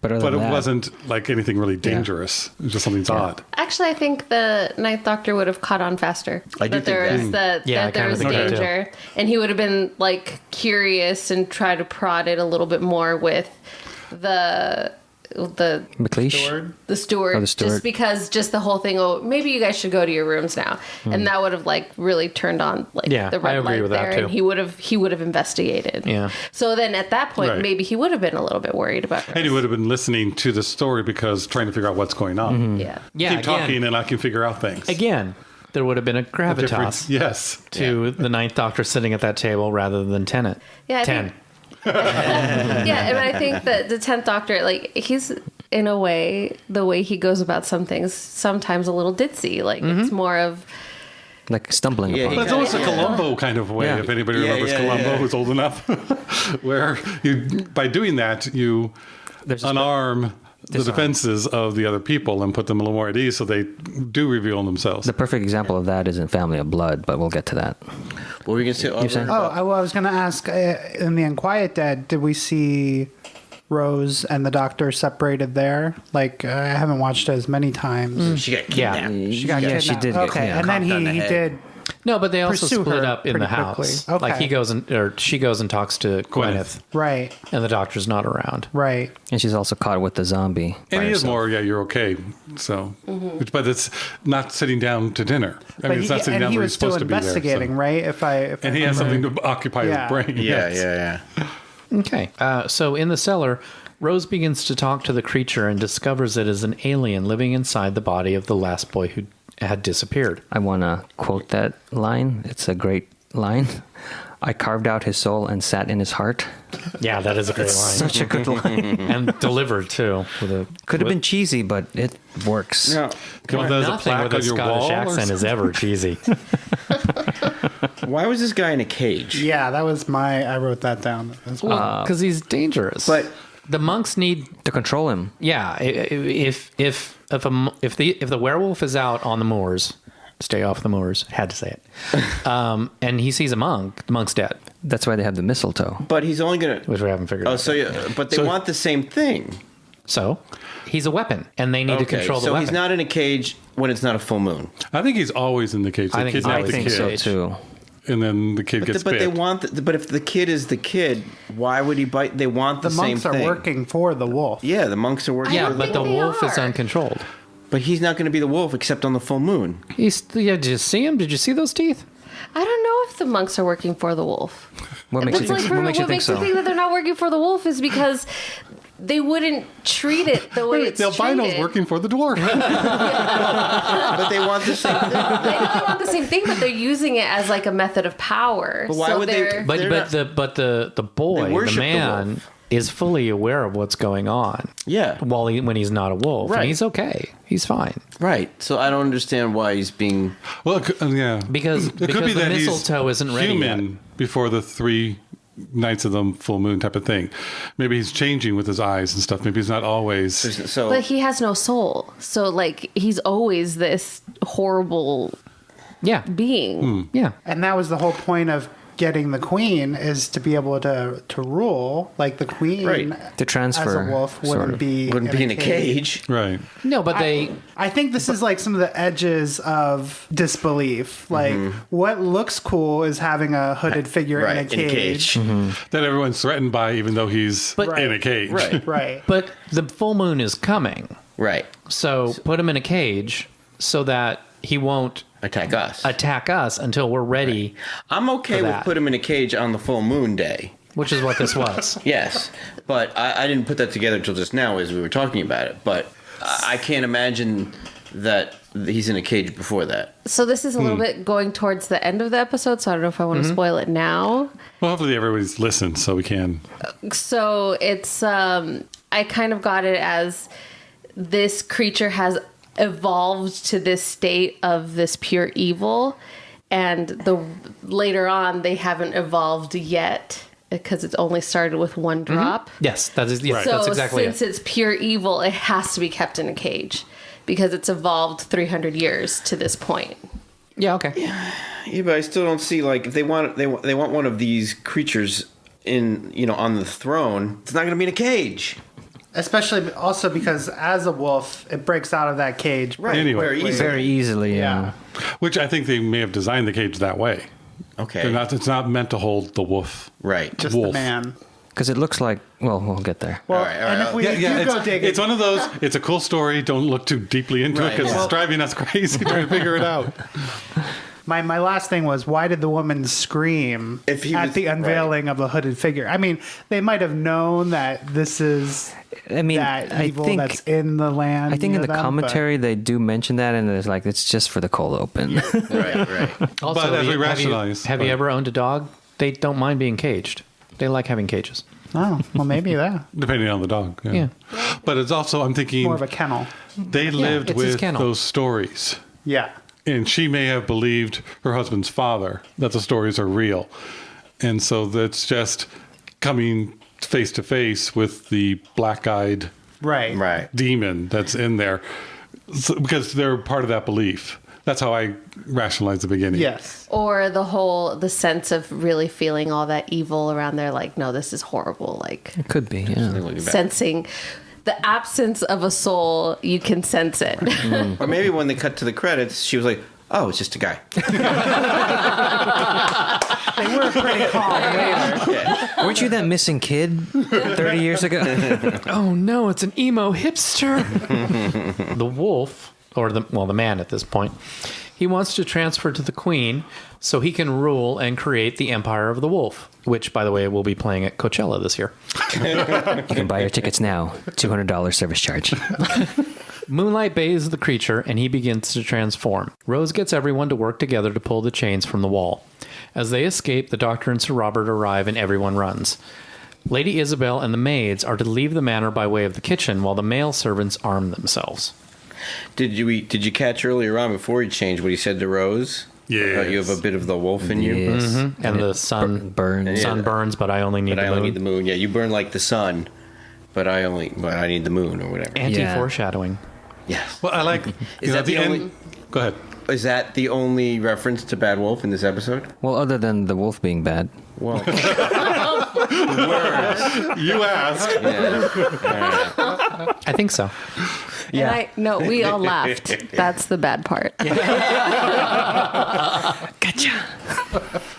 But other But than it that- wasn't like anything really dangerous. It was just something's odd. Actually, I think the Ninth Doctor would have caught on faster. I do that there think was that. Yeah, I that there kinda was think that too. danger, and he would have been like curious and try to prod it a little bit more with the McLeish? the steward, Oh, the steward. just the whole thing. Oh, maybe you guys should go to your rooms now, and that would have like really turned on like Yeah, the red I agree light with that, there, too. and he would have investigated. Yeah. So then at that point, Right. maybe he would have been a little bit worried about. And he would have been listening to the story because trying to figure out what's going on. Yeah. Yeah, Keep again, talking and I can figure out things. again, there would have been a Difference. gravitas Yes. to the Ninth Doctor sitting at that table rather than Tennant. Yeah, I 10. Yeah, and I think that the 10th Doctor, like, he's in a way, the way he goes about some things, sometimes a little ditzy. Like, it's more of, Like stumbling Yeah, upon But it. it's almost a Columbo kind of way, Yeah. if anybody Yeah, remembers yeah, Columbo, yeah. who's old enough, where by doing that, you There's a unarm the Disarm. defenses of the other people and put them a little more at ease so they do reveal themselves. The perfect example of that is in Family of Blood, but we'll get to that. What were you going to say? Oliver? saying? I was going to ask, in the Unquiet Dead, did we see Rose and the Doctor separated there? Like, I haven't watched it as many times. She got Yeah. kidnapped. She got Yeah, kidnapped. she did get Okay, kidnapped. and then Conked on the he head. did. No, but they also Pursue split her up in the pretty house. quickly. Like Okay. he goes or she goes and talks to Gwyneth, Right, and the Doctor's not around. right. And she's also caught with the zombie. And by he is herself. more, yeah, you're okay. So, but it's not sitting down to dinner. I mean, it's not sitting down he where was he's supposed still to be there. investigating, So. right? If And he has something to occupy Yeah. his brain. Yeah, yes. yeah. Okay. So in the cellar, Rose begins to talk to the creature and discovers it is an alien living inside the body of the last boy who had disappeared. I want to quote that line. It's a great line. I carved out his soul and sat in his heart. Yeah, that is a great line. Such a good line. And delivered too. With a Could have been cheesy, but it works. Now, Come on, there's a nothing plaque with a on your Scottish wall. or accent is ever cheesy. why was this guy in a cage? Yeah, that was I wrote that down as well. Because he's dangerous. But the monks need. To control him. Yeah, if the werewolf is out on the moors, stay off the moors. Had to say it. And he sees a monk. The monk's dead, That's why they have the mistletoe. but he's only going to. which we haven't figured Oh, out. so yeah, but they want the same thing. So he's a weapon, and they need to Okay, control the so weapon. he's not in a cage when it's not a full moon. I think he's always in the cage. They I think he's kidnap always the I in think the kid, cage. so too. and then the kid But, gets but bit. they want. But if the kid is the kid, why would he bite? They want the, The same monks are thing. working for the wolf. Yeah, the monks are working. I Yeah, don't but think the they wolf is are. uncontrolled. But he's not going to be the wolf except on the full moon. Yeah, did you see him? Did you see those teeth? I don't know if the monks are working for the wolf. What makes you What's think, like, what makes you what think makes so? you think that they're not working for the wolf is because they wouldn't treat it the way Wait, it's the albino's treated. working for the dwarf. But they want the same thing. They know they want the same thing, but they're using it as like a method of power. But why so would they- they're- But They're but not- the boy, They worship the the man, wolf. is fully aware of what's going on. Yeah. When he's not a wolf, Right. and he's okay. He's fine Right. So I don't understand why he's being. Well, yeah, because it could because be the that mistletoe he's isn't ready human yet. before the 3 nights of the full moon type of thing. Maybe he's changing with his eyes and stuff. Maybe he's not always. So but he has no soul. So like he's always this horrible Yeah, being. yeah. And that was the whole point of getting the queen is to be able to rule. Like the queen, Right. To transfer, as a wolf sort wouldn't of. be in a cage. Right. No, but I think this is like some of the edges of disbelief. Like what looks cool is having a hooded figure in a cage. That everyone's threatened by, even though he's in a cage. Right. Right. But the full moon is coming. Right. So put him in a cage so that he won't Attack us until we're ready, I'm okay for with that. put him in a cage on the full moon day. which is what this was. Yes, but I didn't put that together until just now as we were talking about it. But I can't imagine that he's in a cage before that. So this is a little bit going towards the end of the episode, so I don't know if I want to spoil it now. Well, hopefully everybody's listened so we can. So it's I kind of got it as this creature has evolved to this state of this pure evil, and later on they haven't evolved yet because it's only started with one drop. Yes, that's So exactly since it's pure evil, it has to be kept in a cage because it's evolved 300 years to this point. Yeah, okay. Yeah, but I still don't see, like, if they want one of these creatures in, on the throne, it's not going to be in a cage. Especially also because as a wolf, it breaks out of that cage. Right. Anyway. Very easily, Yeah. Which I think they may have designed the cage that way. Okay. It's not meant to hold the wolf. Right. Just wolf. the man. Because it looks like, well, we'll get there. Well, All right, and if we do go dig it's it, one of those, it's a cool story, don't look too deeply into it Right, because yeah. it's driving us crazy trying to figure it out. my last thing was, why did the woman scream If he at was- the unveiling of the hooded figure? I mean, they might have known that this is I mean, that I evil think that's in the land. I think in near the them, commentary they do mention that, and it's like it's just for the cold open. Right. Also, But as we have rationalize- have you ever owned a dog? They don't mind being caged. They like having cages. but- oh, well, maybe that Depending on the dog. Yeah. But it's also, I'm thinking, more of a kennel. they lived it's his with kennel. those stories. Yeah. And she may have believed her husband's father that the stories are real. And so that's just coming face to face with the black-eyed Right. demon that's in there, because they're part of that belief. That's how I rationalize the beginning. Yes. Or the sense of really feeling all that evil around there, like, no, this is horrible. Like, It could be, yeah. sensing the absence of a soul, you can sense it. Or maybe when they cut to the credits, she was like, "Oh, it's just a guy." They were pretty calm later. Weren't you that missing kid 30 years ago? Oh no, it's an emo hipster. The wolf, or the man at this point, he wants to transfer to the queen so he can rule and create the empire of the wolf, which, by the way, will be playing at Coachella this year. You can buy your tickets now. $200 service charge. Moonlight bathes the creature and he begins to transform. Rose gets everyone to work together to pull the chains from the wall. As they escape, the doctor and Sir Robert arrive and everyone runs. Lady Isabel and the maids are to leave the manor by way of the kitchen while the male servants arm themselves. Did you catch earlier on before he changed what he said to Rose? Yes. You have a bit of the wolf in you. Yes. And the sun burns. Sun burns, but I only need But the I only moon. need the moon. Yeah, you burn like the sun, but I need the moon or whatever. Anti-foreshadowing. Yes. Well, I like. Is that the only? Go ahead. Is that the only reference to Bad Wolf in this episode? Well, other than the wolf being bad. Well, You asked. yeah. I think so. And we all laughed. That's the bad part.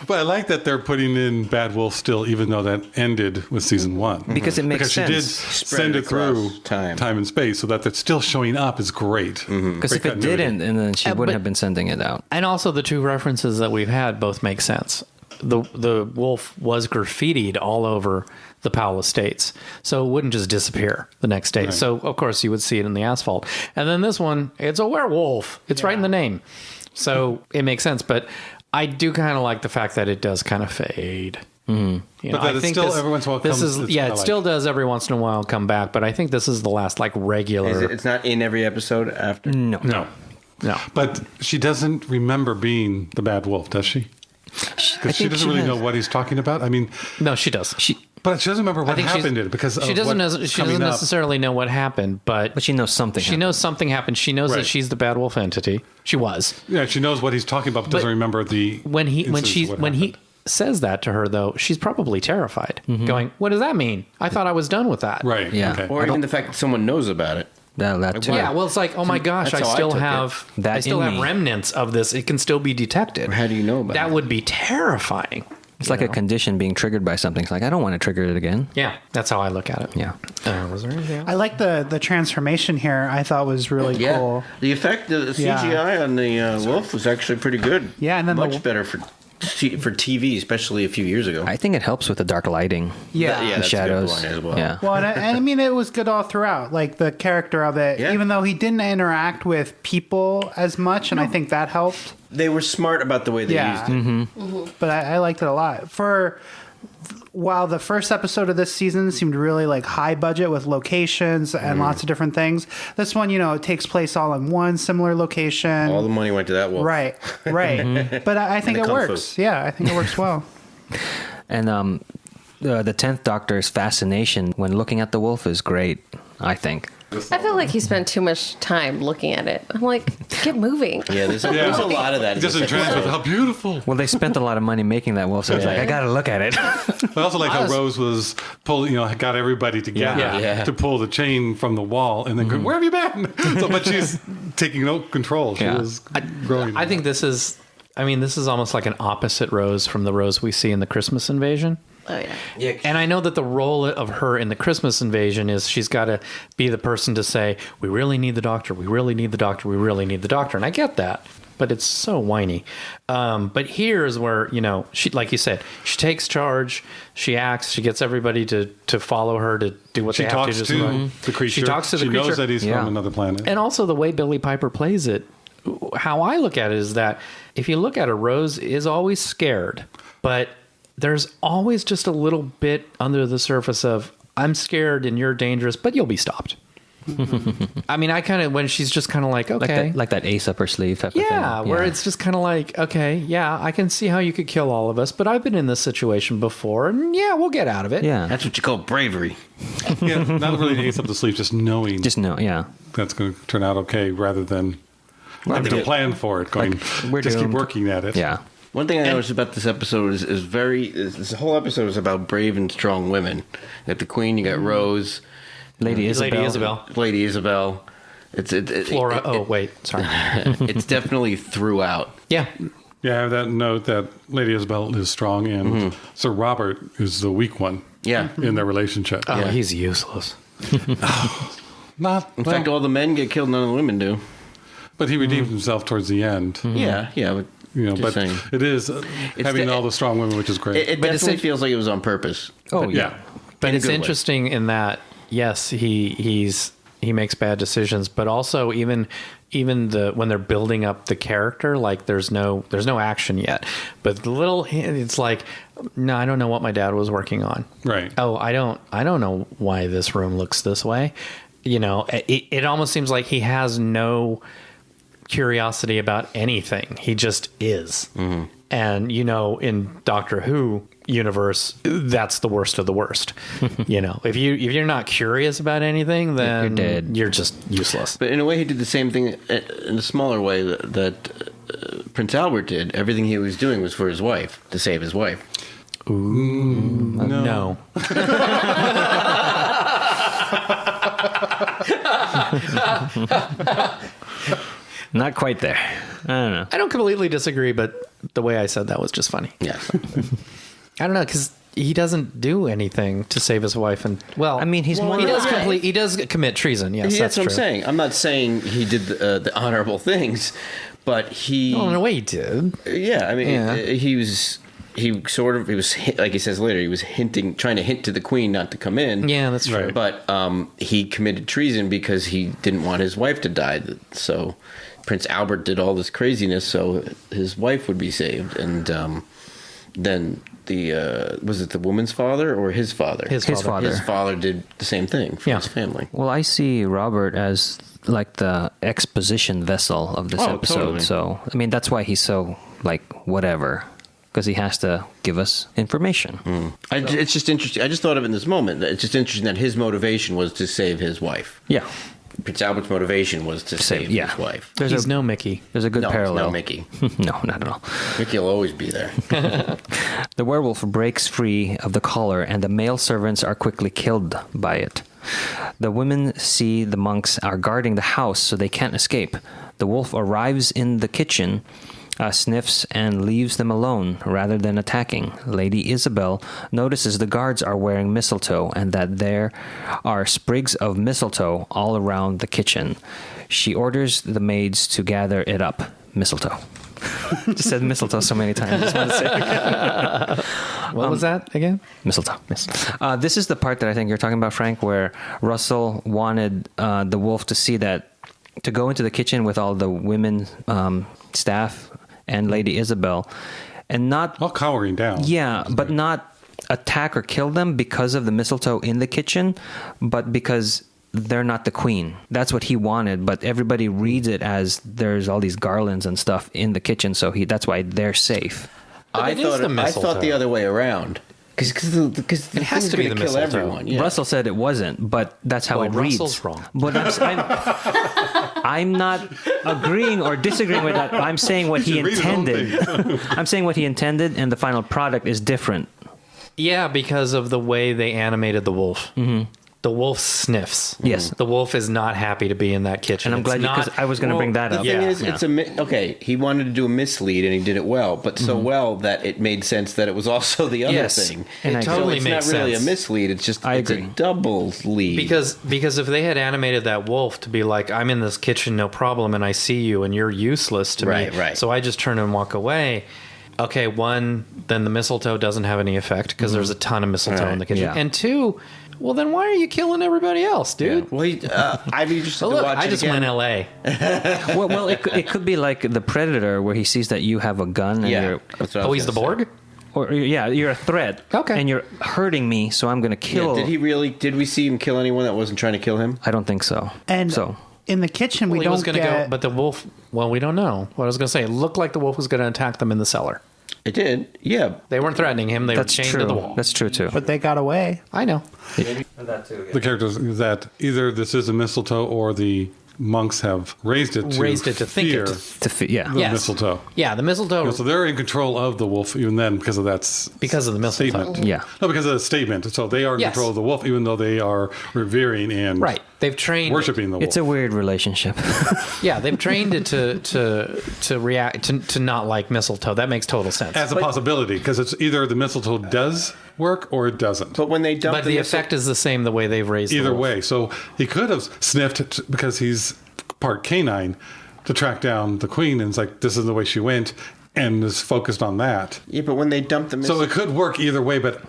But I like that they're putting in Bad Wolf still, even though that ended with season one. Because it makes Because she did sense. send it through across time. and space, so that it's still showing up is great. Because if Great it continuity. didn't, and then she but- wouldn't have been sending it out. And also the two references that we've had both make sense. The wolf was graffitied all over the Powell Estates, so it wouldn't just disappear the next day. Right. So of course you would see it in the asphalt. And then this one, it's a werewolf. It's right in the name, so it makes sense. But I do kind of like the fact that it does kind of fade. You But that it still every once in a while this comes- is it's yeah, kinda it like- still does every once in a while come back. But I think this is the last regular. It's not in every episode after. No. No. No. But she doesn't remember being the Bad Wolf, does she? Because she think doesn't she really has. know what he's talking about. I mean, No, she does. but she doesn't remember what happened in it because she of doesn't. what's She coming doesn't up. necessarily know what happened, But she knows something. she knows something happened. She knows Right. that she's the Bad Wolf entity. She was Yeah, she knows what he's talking about, but doesn't remember the when instance of what happened. says that to her, though, she's probably terrified, going, "What does that mean? I thought I was done with that." Right. Yeah. Okay. Or even the fact that someone knows about it. That too. Yeah, well, it's like, oh my gosh, I That's how I still took it. have That I still in have me. remnants of this. It can still be detected. How do you know about That it? would be terrifying. It's like a condition being triggered by something. It's like, I don't want to trigger it again. Yeah, that's how I look at it. Yeah. Was there anything else? I like the transformation here. I thought was really Yeah, cool. the effect, the Yeah. CGI on the wolf was actually pretty good. Yeah, and then much better for TV, especially a few years ago. I think it helps with the dark lighting. Yeah. yeah, The that's shadows. a good point as well. Yeah. Well, and I mean, it was good all throughout. Like the character of it, Yeah. even though he didn't interact with people as much, and I think that helped. They were smart about the way they Yeah. used it. But I liked it a lot. While the first episode of this season seemed really like high budget with locations and lots of different things, this one, it takes place all in one similar location. All the money went to that wolf. Right. But I think And it the kung works. fu. Yeah, I think it works well. And the 10th Doctor's fascination when looking at the wolf is great, I think. I feel like he spent too much time looking at it. I'm like, get moving. Yeah, there's a lot of that. in Just this entranced with episode. how beautiful. Well, they spent a lot of money making that wolf, so it's like, I got to look at it. I also like how Rose was pulling, got everybody together Yeah. to pull the chain from the wall and then go, where have you been? So, but she's taking no control. She Yeah. was growing. I think this is almost like an opposite Rose from the Rose we see in the Christmas Invasion. Oh, yeah. Yeah, And I know that the role of her in the Christmas Invasion is she's got to be the person to say, we really need the doctor, we really need the doctor, we really need the doctor. And I get that, but it's so whiny. But here is where, she, like you said, she takes charge, she acts, she gets everybody to follow her to do what she they have to talks do. to the creature. She talks to the She creature. knows that he's Yeah. from another planet. And also the way Billy Piper plays it, how I look at it is that if you look at her, Rose is always scared, but there's always just a little bit under the surface of, I'm scared and you're dangerous, but you'll be stopped. I mean, I kind of, when she's just kind of like, okay. Like that ace up her sleeve type of thing. Yeah, where it's just kind of like, okay, yeah, I can see how you could kill all of us, but I've been in this situation before, and yeah, we'll get out of it. Yeah. that's what you call bravery. Yeah, not really an ace up the sleeve, just knowing Just know, yeah. that's going to turn out okay rather than having to plan for it. Going, we're just keep doomed. working at it. Yeah. One thing I noticed about this episode is this whole episode is about brave and strong women. At the Queen, you got Rose, Lady Isabel. Lady Isabel. It's Flora, sorry. it's definitely throughout. Yeah. Yeah, I have that note that Lady Isabel is strong and Sir Robert is the weak one Yeah. in their relationship. Oh, he's useless. Not, In fact, all the men get killed, none of the women do. but he redeemed himself towards the end. Yeah, but just But saying. it is having the- all the strong women, which is great. It But it's definitely a- feels like it was on purpose. Oh, yeah. But In a it's good way. interesting in that, yes, he makes bad decisions, but also even when they're building up the character, like there's no action yet, but the little hint, it's like, no, I don't know what my dad was working on. Right. Oh, I don't know why this room looks this way. It almost seems like he has no curiosity about anything. He just is. Mm-hmm. And in Doctor Who universe, that's the worst of the worst. If you're not curious about anything, then You're dead. You're just useless. But in a way, he did the same thing in a smaller way that Prince Albert did. Everything he was doing was for his wife, to save his wife. No. Not quite there. I don't know. I don't completely disagree, but the way I said that was just funny. Yeah. I don't know, because he doesn't do anything to save his wife, and I mean, he's more. he does commit treason. Yes, That's that's what true. I'm saying. I'm not saying he did the honorable things, but he. Well, in a way, he did. Yeah, I mean, Yeah. he was like he says later, he was trying to hint to the Queen not to come in. Yeah, that's true. Right. But he committed treason because he didn't want his wife to die. So Prince Albert did all this craziness so his wife would be saved, and then was it the woman's father or his father? His father. His father did the same thing for Yeah. his family. Well, I see Robert as like the exposition vessel of this Oh, episode. totally. So, I mean, that's why he's so like whatever, because he has to give us information. It's just interesting. I just thought of it in this moment. That it's just interesting that his motivation was to save his wife. Yeah. Prince Albert's motivation was to save yeah. his wife. He's no Mickey. There's a good No, parallel. no Mickey. No, not at all. Mickey will always be there. The werewolf breaks free of the collar, and the male servants are quickly killed by it. The women see the monks are guarding the house, so they can't escape. The wolf arrives in the kitchen, sniffs, and leaves them alone rather than attacking. Lady Isabel notices the guards are wearing mistletoe and that there are sprigs of mistletoe all around the kitchen. She orders the maids to gather it up. Mistletoe. Just said mistletoe so many times. Just wanted to say. What was that again? Mistletoe. This is the part that I think you're talking about, Frank, where Russell wanted the wolf to see that, to go into the kitchen with all the women staff and Lady Isabel, and not All cowering down. yeah, but not attack or kill them because of the mistletoe in the kitchen, but because they're not the queen. That's what he wanted, but everybody reads it as there's all these garlands and stuff in the kitchen, so that's why they're safe. I it is thought the I thought the mistletoe. other way around. Because It has to be the kill mistletoe. everyone. Yeah. Russell said it wasn't, but that's how Well, it reads. Russell's wrong. But I'm not agreeing or disagreeing with that. I'm saying what he should read his own intended. I'm saying what he intended, and the final product is different. Yeah, because of the way they animated the wolf. Mm-hmm. The wolf sniffs. Yes. The wolf is not happy to be in that kitchen. And I'm glad because I was going to bring that The up. thing Yeah. is, it's okay. He wanted to do a mislead, and he did it well, but so well that it made sense that it was also the other Yes. thing. And I so totally it's makes not really sense. a mislead. It's just I it's agree. a double lead. Because if they had animated that wolf to be like, I'm in this kitchen, no problem, and I see you, and you're useless to Right, me, right. so I just turn and walk away. Okay, one, then the mistletoe doesn't have any effect because there's a ton of mistletoe in the kitchen, Yeah. and two, well, then why are you killing everybody else, dude? well, I'd be interested Oh, to look, watch I it just again. went L.A. Well, it could be like the Predator, where he sees that you have a gun, and Yeah, you're, that's what I Oh, was he's the gonna say. Borg? or you're a threat. Okay. And you're hurting me, so I'm going to Yeah, kill. did we see him kill anyone that wasn't trying to kill him? I don't think so. And so in the kitchen, we Well, he don't was going to get. go, but the wolf. Well, we don't know. What I was going to say, it looked like the wolf was going to attack them in the cellar. It did. Yeah. They weren't threatening him; they that's were chained true. to the wall. That's true too. but they got away. I know. The characters is that either this is a mistletoe or the monks have raised it to think fear it. Yeah. the Yes. mistletoe. Yeah, the mistletoe. So they're in control of the wolf even then because of that Because of the mistletoe. statement. Yeah. No, because of the statement. So they are in Yes. control of the wolf even though they are revering and Right. They've trained worshiping the wolf. It's a weird relationship. Yeah, they've trained it to react to not like mistletoe. That makes total sense. as a possibility because it's either the mistletoe does work or it doesn't. But when they dump But the effect is the same the way they've raised the Either wolf. way. So he could have sniffed it because he's part canine to track down the queen and it's like this is the way she went and is focused on that. Yeah, but when they dump the So it could work either way, but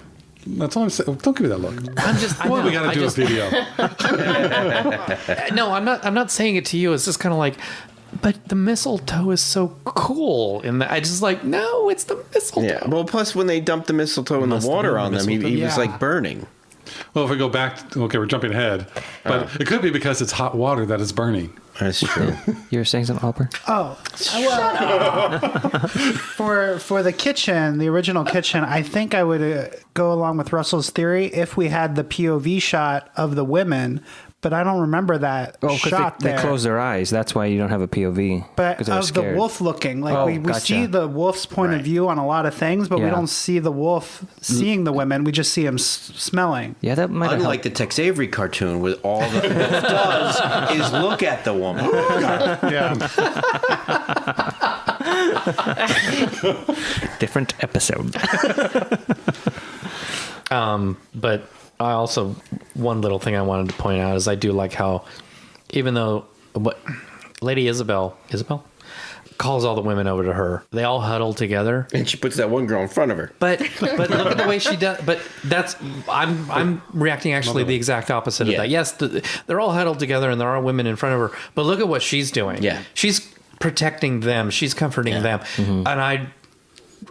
that's all I'm saying. Don't give me that look. I Well, know, we got I to do just- a video. No, I'm not saying it to you. It's just kind of like, but the mistletoe is so cool. And I just like, no, it's the mistletoe. Yeah. Well, plus when they dumped the mistletoe in the Must have water been on the them, he mistletoe. was Yeah. like burning. Well, if we go back, okay, we're jumping ahead, but it could be because it's hot water that is burning. That's true. You're saying something, Alper? Oh, for the kitchen, the original kitchen, I think I would go along with Russell's theory if we had the POV shot of the women, but I don't remember that Oh, shot because they there. close their eyes. That's why you don't have a POV. But 'cause they were of the scared. wolf looking, like Oh, we gotcha. see the wolf's point of Right. view on a lot of things, but we Yeah. don't see the wolf seeing the women. We just see him smelling. Yeah, that might have Unlike helped. the Tex Avery cartoon, where all the wolf does is look at the woman. Yeah. Different episode. But I also, one little thing I wanted to point out is I do like how, even though what Lady Isabel calls all the women over to her, they all huddle together. And she puts that one girl in front of her. But look at the way she does. But that's I'm reacting actually the exact opposite of Yeah. that. Yes, they're all huddled together and there are women in front of her. But look at what she's doing. Yeah. She's protecting them. She's comforting them. And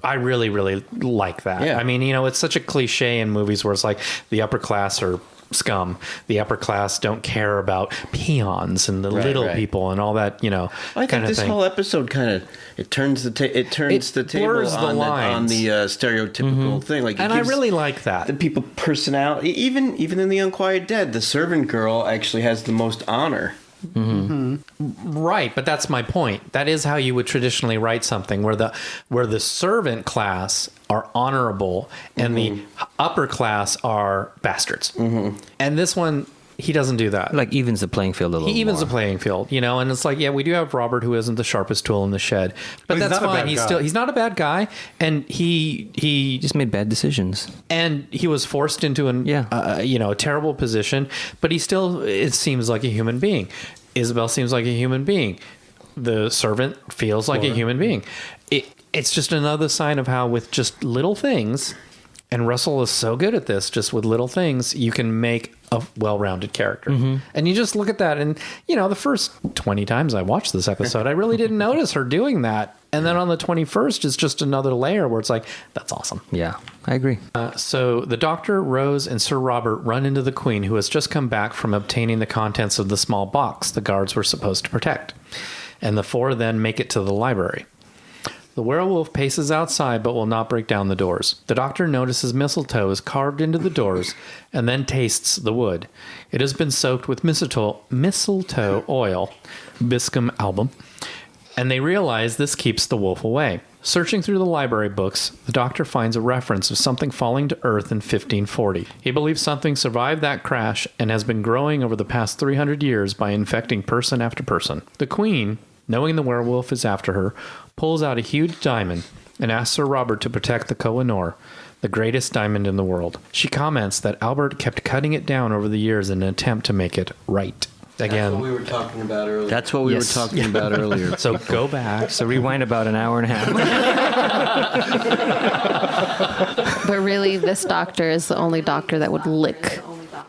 I really, really like that. Yeah. I mean, you know, it's such a cliche in movies where it's like the upper class are scum. The upper class don't care about peons and the little right. people and all that, you know, I think kind of this thing. whole episode kind of it turns the table blurs the on lines. the stereotypical thing. Like, it And I gives really like that. the people personality. Even in the Unquiet Dead, the servant girl actually has the most honor. Right, but that's my point. That is how you would traditionally write something, where the servant class are honorable and the upper class are bastards. And this one, he doesn't do that. Like evens the playing field a little. He evens more. the playing field, and it's like, yeah, we do have Robert, who isn't the sharpest tool in the shed, but he's that's not a fine. bad guy. He's not a bad guy, and he Just made bad decisions. and he was forced into a terrible position, but he still, it seems like a human being. Isabel seems like a human being. The servant feels like a human being. It's just another sign of how with just little things, and Russell is so good at this, just with little things, you can make a well-rounded character. And you just look at that, and, the first 20 times I watched this episode, I really didn't notice her doing that. And then on the 21st, it's just another layer where it's like, that's awesome. Yeah, I agree. So the Doctor, Rose, and Sir Robert run into the Queen, who has just come back from obtaining the contents of the small box the guards were supposed to protect. And the four then make it to the library. The werewolf paces outside but will not break down the doors. The Doctor notices mistletoe is carved into the doors and then tastes the wood. It has been soaked with mistletoe oil, Biscum album, and they realize this keeps the wolf away. Searching through the library books, the Doctor finds a reference of something falling to Earth in 1540. He believes something survived that crash and has been growing over the past 300 years by infecting person after person. The Queen, knowing the werewolf is after her, pulls out a huge diamond and asks Sir Robert to protect the Koh-i-Noor, the greatest diamond in the world. She comments that Albert kept cutting it down over the years in an attempt to make it right. Again, That's what we were talking about earlier. Yes. So go back. So rewind about an hour and a half. But really, this doctor is the only doctor that would lick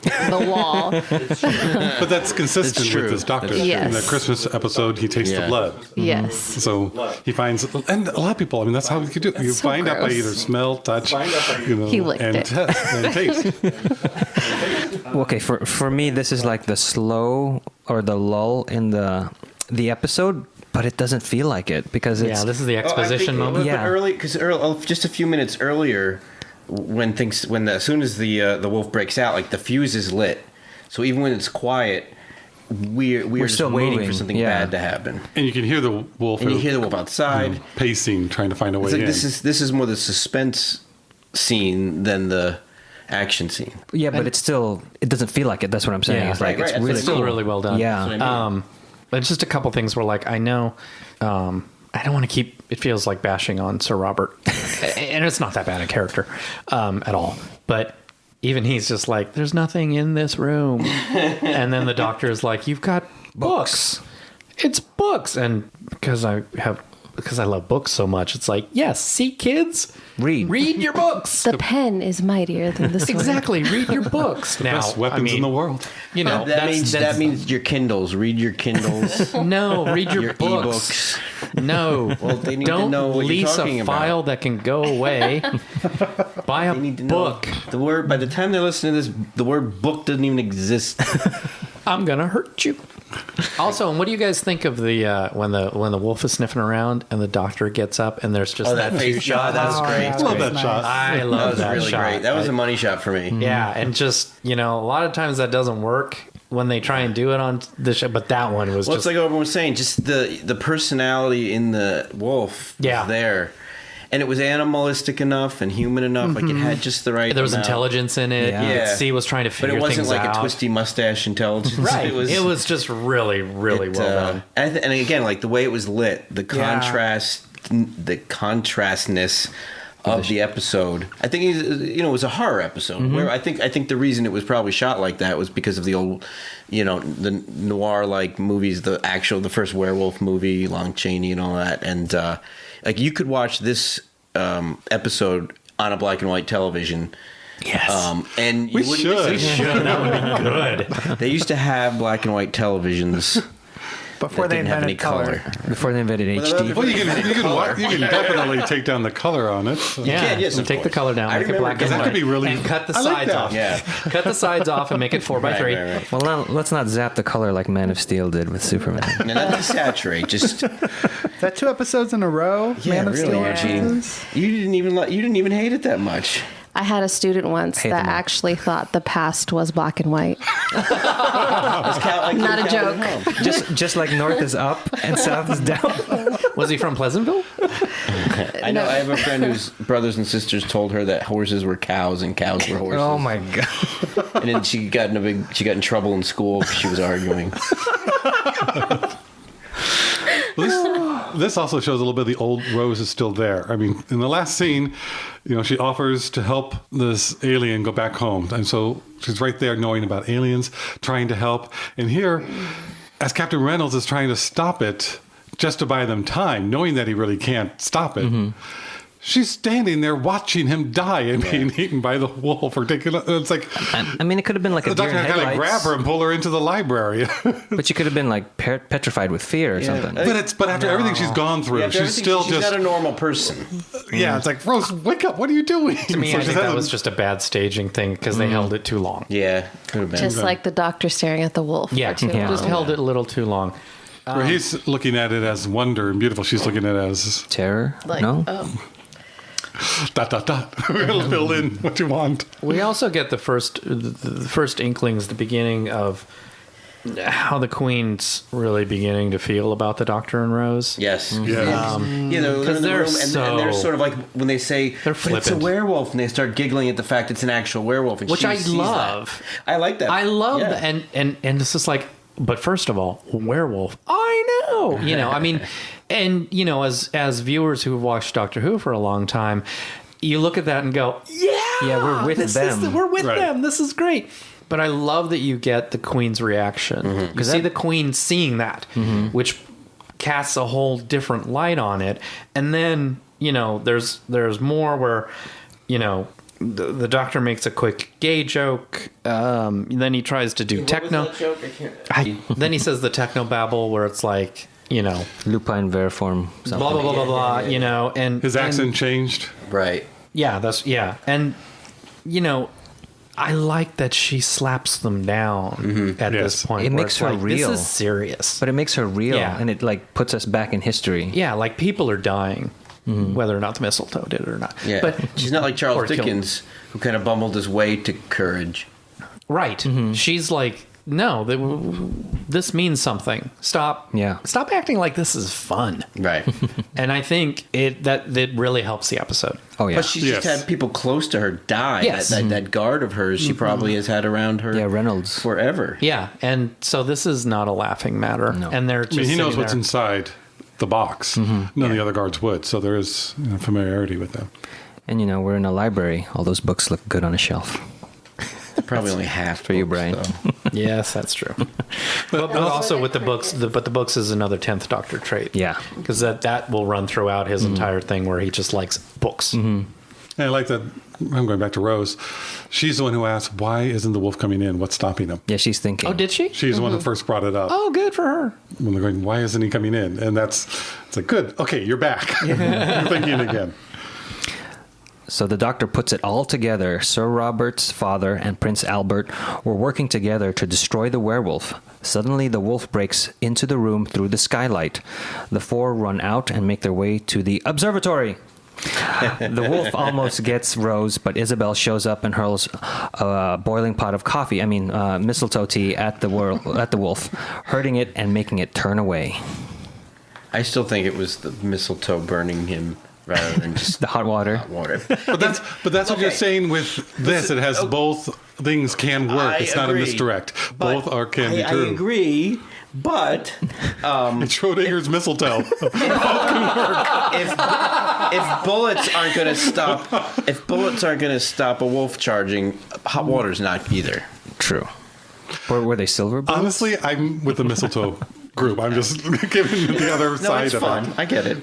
the wall. But that's consistent It's true. with this doctor. Yes. In the Christmas episode, he tastes the Yeah. blood. Yes. So he finds, and a lot of people, that's how you could do it. You so find out by gross. either smell, touch, He licked and it. test and taste. Okay, for me, this is like the slow or the lull in the episode, but it doesn't feel like it because it's This is the exposition moment. Yeah. Early, because just a few minutes earlier, as soon as the wolf breaks out, like the fuse is lit. So even when it's quiet, we're just still waiting moving, for something yeah. bad to happen. And you can hear the wolf. And you hear the wolf outside. Pacing, trying to find a way It's like in. this is more the suspense scene than the action scene. yeah, but it doesn't feel like it. That's what I'm saying. Yeah. It's like Right, it's right. really It's still cool. really well done. Yeah. That's what I mean. But it's just a couple things where, like, I know, I don't want to keep. It feels like bashing on Sir Robert, and it's not that bad a character at all. But even he's just like, "There's nothing in this room," and then the Doctor is like, "You've got books. It's books," and because I love books so much, it's like, yes, see, kids, read your books. The pen is mightier than the sword. Exactly, read your books. Now, Best weapons in the world. You know, That means your Kindles. Read your Kindles. no, read your, Your books. ebooks. No, Well, they need to don't know what you're lease talking a about. file that can go away. Buy a They need to book. know the word. By the time they listen to this, the word book doesn't even exist. I'm gonna hurt you. Also, and what do you guys think of the when the wolf is sniffing around and the Doctor gets up and there's just that face shot. That's great. yeah, Love that's that shot. I That love was that really shot. great. That was a money shot for me. Yeah, and just a lot of times that doesn't work when they try and do it on the show, but that one was Well, just it's like everyone was saying, just the personality in the wolf Yeah. was there. And it was animalistic enough and human enough. Like it had just the right there was amount. intelligence in it. Yeah. You Yeah. could see was trying to But figure it wasn't things like out. a twisty mustache intelligence. Right. It was just really, really well done. And again, like the way it was lit, the contrast, the contrastness of the episode. I think it was a horror episode. Where I think the reason it was probably shot like that was because of the old, the noir like movies, the first werewolf movie, Lon Chaney and all that, and like you could watch this episode on a black and white television. Yes. And you We wouldn't should. be saying- Sure, that would be good. They used to have black and white televisions Before that they didn't have any invented color. Before they invented Well, HD. Well, you can definitely take down the color on it. So. Yeah, can, yes, and of take the course. color down, I make it remember- black 'cause and that white, could be really- and cut the I like sides that. off. Yeah. Cut the sides off and make it 4x3. Right. Well, now, let's not zap the color like Man of Steel did with Superman. And not desaturate, just Is that 2 episodes in a row? Man of Steel Eugene. references? You didn't even hate it that much. I had a student once Hate that them all. actually thought the past was black and white. Not Not a joke. Just like north is up and south is down. Was he from Pleasantville? I know. I have a friend whose brothers and sisters told her that horses were cows and cows were horses. Oh my god. And then she got in trouble in school because she was arguing. This also shows a little bit the old Rose is still there. I mean, in the last scene, she offers to help this alien go back home. And so she's right there knowing about aliens, trying to help. And here, as Captain Reynolds is trying to stop it just to buy them time, knowing that he really can't stop it, she's standing there watching him die and being eaten by the wolf. Or taking, it's like... I mean, it could have been like a The deer doctor in had to grab headlights, her and pull her into the library. but she could have been like petrified with fear or something. But after everything she's gone through, After she's everything, still she's just... not a normal person. Yeah, it's like, Rose, wake up. What are you doing? To me, I think that was just a bad staging thing because they held it too long. Yeah, could have been. Just like the doctor staring at the wolf. Yeah, for too Yeah. just long. held it a little too long. Where he's looking at it as wonder and beautiful. She's looking at it as Terror? Like, No? oh. ... We'll fill in what you want. We also get the first inklings, the beginning of how the Queen's really beginning to feel about the Doctor and Rose. Yes. Yeah. They're in the they're room and they're sort of like when they say They're "But it's a flippant. werewolf, and they start giggling at the fact it's an actual werewolf, and Which she I sees love. that. I like that. I love Yeah. that, and it's just like, but first of all, werewolf. I know, I mean, and as viewers who have watched Doctor Who for a long time, you look at that and go, Yeah, we're with them. We're with Right. them. This is great. But I love that you get the Queen's reaction. You see the Queen seeing that, which casts a whole different light on it. And then, there's more where, the Doctor makes a quick gay joke. Then he tries to do techno. Then he says the techno babble where it's like, Lupine veriform. blah, blah, blah, blah, blah, and His accent changed. Right. Yeah, and I like that she slaps them down at Yes. this point. It where makes it's her like, real. This is serious. But it makes her real, Yeah. and it like puts us back in history. Yeah, like people are dying, whether or not the mistletoe did it or not. Yeah. But she's not like or Charles killed. Dickens, who kind of bumbled his way to courage. Right. She's like, no, this means something. Stop. Yeah. Stop acting like this is fun. Right. And I think that really helps the episode. Oh yeah. But she's just Yes. had people close to her die. Yes. That guard of hers, she probably has had around her Yeah, Reynolds. forever. Yeah, and so this is not a laughing matter. No. And they're I just mean, he knows sitting what's there. inside the box. None of the other guards would. So there is familiarity with them. And we're in a library. All those books look good on a shelf. Probably only half For you, books, Brian. though. Yes, that's true. but also with the books, but the books is another 10th Doctor trait. Yeah. Because that will run throughout his entire thing where he just likes books. And I like that. I'm going back to Rose. She's the one who asked, why isn't the wolf coming in? What's stopping him? Yeah, she's thinking. Oh, did she? She's the one that first brought it up. Oh, good for her. When they're going, why isn't he coming in? And it's like, good. Okay, you're back. You're thinking again. So the Doctor puts it all together. Sir Robert's father and Prince Albert were working together to destroy the werewolf. Suddenly, the wolf breaks into the room through the skylight. The four run out and make their way to the observatory. The wolf almost gets Rose, but Isabel shows up and hurls a boiling pot of coffee, mistletoe tea, at the wolf, hurting it and making it turn away. I still think it was the mistletoe burning him rather than just The hot water. water. But that's what you're saying with this. It has both things can work. I It's not a agree. misdirect. But Both can be I true. agree, but It's Schrodinger's mistletoe. if bullets aren't going to stop a wolf charging, hot water's not either. True. Were they silver bullets? Honestly, I'm with the mistletoe group. I'm just giving you the other No, side it's of fun. it. I get it.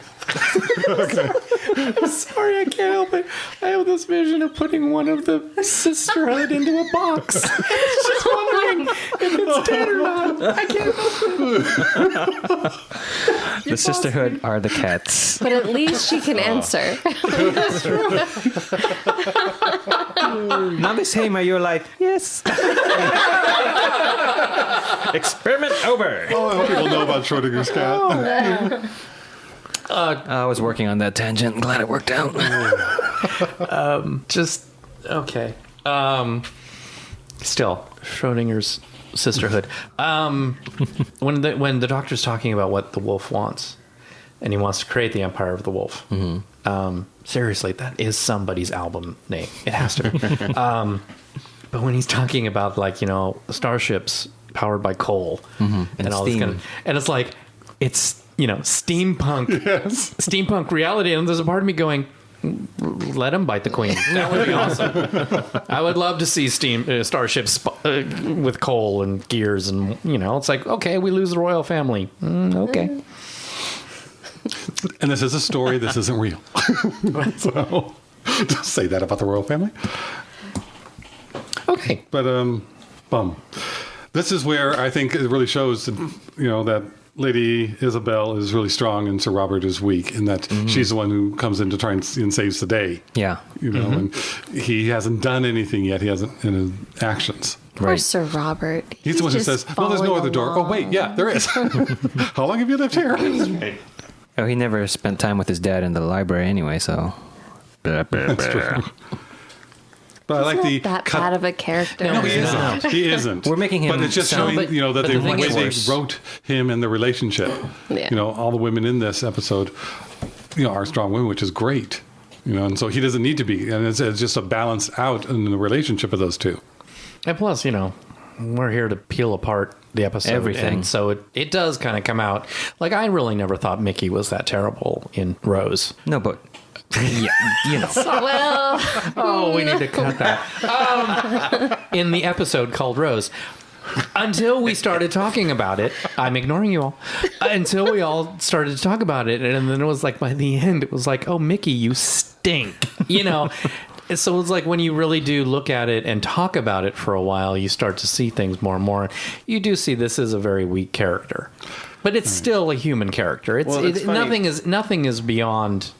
I'm sorry, I can't help it. I have this vision of putting one of the sisterhood into a box. Just wondering if it's dead or not. I can't help it. The sisterhood are the cats. But at least she can answer. Now the same, you're like, yes. Experiment over. Oh, I hope people know about Schrodinger's cat. I was working on that tangent. Glad it worked out. Just Okay. Still, Schrodinger's sisterhood. When the doctor's talking about what the wolf wants, and he wants to create the Empire of the Wolf. Seriously, that is somebody's album name. It has to be. But when he's talking about, like, starships powered by coal and all this kind of, and it's like, it's, steampunk, steampunk reality. And there's a part of me going, let him bite the queen. That would be awesome. I would love to see starships with coal and gears, and it's like, okay, we lose the royal family. Okay. And this is a story. This isn't real. So don't say that about the royal family. Okay. But this is where I think it really shows that Lady Isabel is really strong and Sir Robert is weak, and that she's the one who comes in to try and saves the day. Yeah. And he hasn't done anything yet. He hasn't in his actions. Poor Sir Robert. He's the one who says, "No, there's no other door." Oh, wait, yeah, there is. How long have you lived here? Oh, he never spent time with his dad in the library anyway, so. That's true. But I like the that bad of a character. No, he isn't. He isn't. We're making him But it's just sound- showing, that but the the thing way is they worse. wrote him and the relationship. Yeah. All the women in this episode, are strong women, which is great. And so he doesn't need to be. And it's just a balance out in the relationship of those two. And plus, we're here to peel apart the episode. Everything. And so it does kind of come out. Like, I really never thought Mickey was that terrible in Rose. No, but. Yeah, Well, Oh, we need to cut that. In the episode called Rose. Until we started talking about it, I'm ignoring you all. Until we all started to talk about it, and then it was like, by the end, it was like, oh, Mickey, you stink. So it's like, when you really do look at it and talk about it for a while, you start to see things more and more. You do see this is a very weak character, but it's still a human character. Well, it's funny. Nothing is beyond.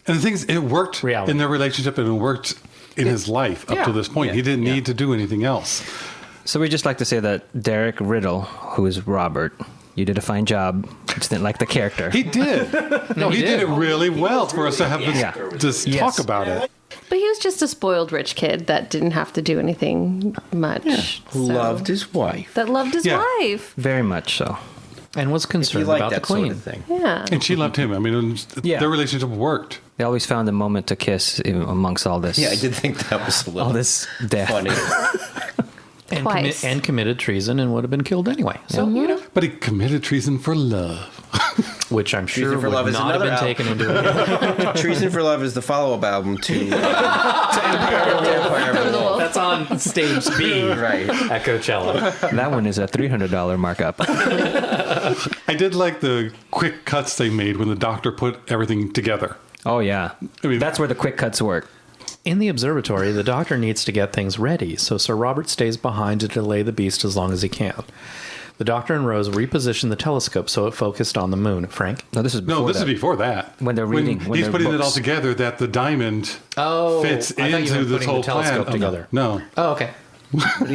And the thing is, it worked Reality. in their relationship and it worked in his life up to this point. He didn't need to do anything else. So we just like to say that Derek Riddle, who is Robert, you did a fine job. Just didn't like the character. He did. No, he did it really well for us to have this talk about it. but he was just a spoiled rich kid that didn't have to do anything much. Who loved his wife. That loved his Yeah. wife. Very much so. And was He concerned liked about the that sort queen. of thing. Yeah. And she loved him. I mean, their relationship worked. They always found a moment to kiss even amongst all this. Yeah, I did think that was a little All this death. funny. Twice. And committed treason and would have been killed anyway. So, But he committed treason for love. which I'm sure Treason for would Love is not have been another taken into account. Treason for Love is the follow-up album to Empire of the Wolf. That's on stage B Right. at Coachella. That one is a $300 markup. I did like the quick cuts they made when the doctor put everything together. Oh, yeah. I mean- That's where the quick cuts work. In the observatory, the doctor needs to get things ready, so Sir Robert stays behind to delay the beast as long as he can. The doctor and Rose reposition the telescope so it focused on the moon. Frank? No, this is before No, this that. is before that. When they're reading- when he's they're putting it all books. together that the diamond fits I thought you into meant this putting whole the telescope plan. together. No. Oh, okay.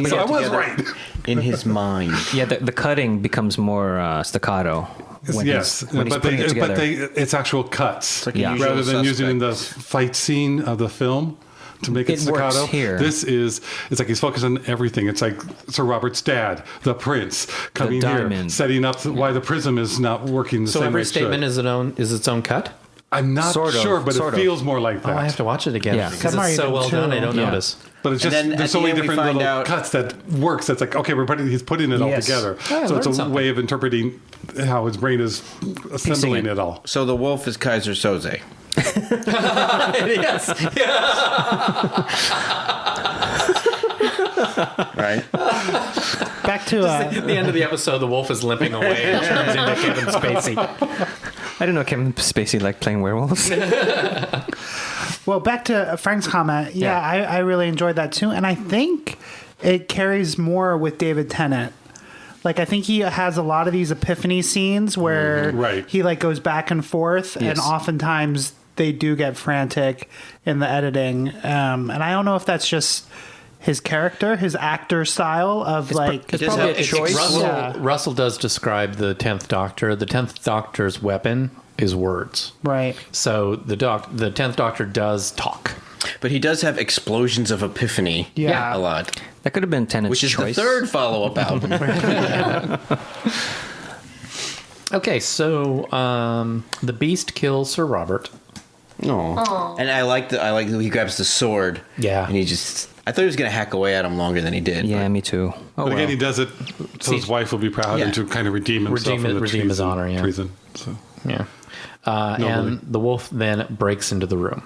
So I was right. In his mind. Yeah, the cutting becomes more staccato. When Yes, he's putting it together. it's actual cuts like a Yeah. usual rather than using in the suspect. fight scene of the film to make it It works staccato. here. It's like he's focused on everything. It's like Sir Robert's dad, the prince, coming here, diamond. setting up why the prism is not working the So same way every it statement should. is its own cut? I'm not Sort of, sure, but sort it of. feels more like that. Oh, I have to watch it again Yeah. because Some are it's so even well done. I don't Yeah. notice. But it's And just then there's at so the many end we different find little out- cuts that works. That's like okay, he's putting it all Yes. together. Oh, I So it's a learned something. way of interpreting how his brain is assembling it. it all. So the wolf is Kaiser Soze. Yes. Right? Back to At the end of the episode, the wolf is limping away and turns into Kevin Spacey. I didn't know Kevin Spacey liked playing werewolves. well, back to Frank's comment. Yeah, Yeah. I really enjoyed that too, and I think it carries more with David Tennant. Like I think he has a lot of these epiphany scenes where Right. he like goes back and forth, and Yes. oftentimes they do get frantic in the editing. And I don't know if that's just his character, his actor style of like. It's probably a choice. Yeah. Russell does describe the 10th Doctor. The 10th Doctor's weapon is words. Right. So the 10th Doctor does talk. But he does have explosions of epiphany. Yeah. A lot. That could have been Tennant's Which is choice. the third follow-up album. Okay, so the Beast kills Sir Robert. Oh. And I like that he grabs the sword. Yeah. And I thought he was going to hack away at him longer than he did. Yeah, me too. Oh, But again, well. he does it so his wife will be proud Yeah. and to kind of redeem himself from the Redeem his honor, yeah. treason. So. Yeah. And the wolf then breaks into the room.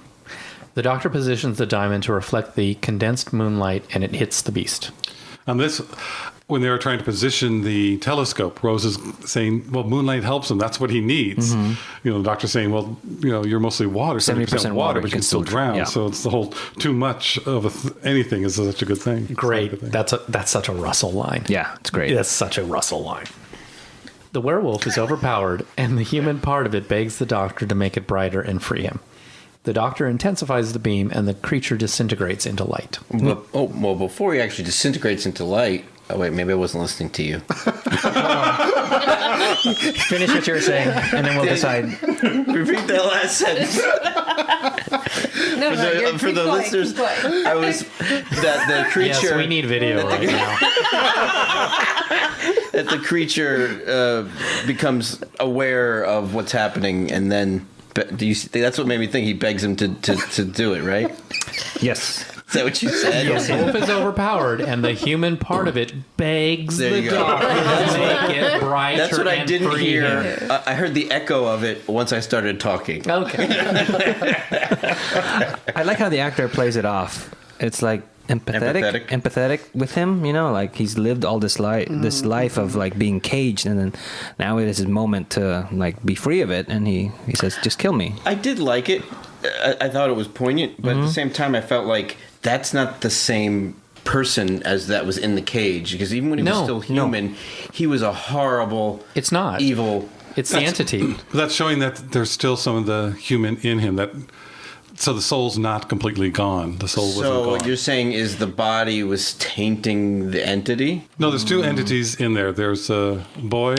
The doctor positions the diamond to reflect the condensed moonlight, and it hits the beast. On this, when they were trying to position the telescope, Rose is saying, well, moonlight helps him. That's what he needs. You know, the doctor's saying, well, you know, you're mostly water, 70% water, but you can still drown. yeah. So it's the whole too much of anything is such a good thing. Great. It's not a good thing. That's such a Russell line. Yeah, it's great. That's such a Russell line. The werewolf is overpowered, and the human part of it begs the doctor to make it brighter and free him. The doctor intensifies the beam, and the creature disintegrates into light. But, before he actually disintegrates into light... Oh, wait, maybe I wasn't listening to you. Finish what you're saying, and then we'll decide. Repeat that last sentence. No, For the listeners, I was... That the creature... Yes, we need video right now. That the creature becomes aware of what's happening, and then... That's what made me think he begs him to do it, right? Yes. Is that what you said? The wolf is overpowered, and the human part of it begs There the you go. doctor to make it brighter. That's what I and didn't free hear. him. I heard the echo of it once I started talking. Okay. I like how the actor plays it off. It's like empathetic with him, you know, like he's lived all this life of like being caged, and then now it is his moment to like be free of it, and he says, just kill me. I did like it. I thought it was poignant, but at the same time I felt like that's not the same person as that was in the cage, because even when he was still human, he was a horrible, It's not. evil... It's the entity. But that's showing that there's still some of the human in him. So the soul's not completely gone. The soul wasn't So gone. what you're saying is the body was tainting the entity? No, there's two entities in there. There's a boy,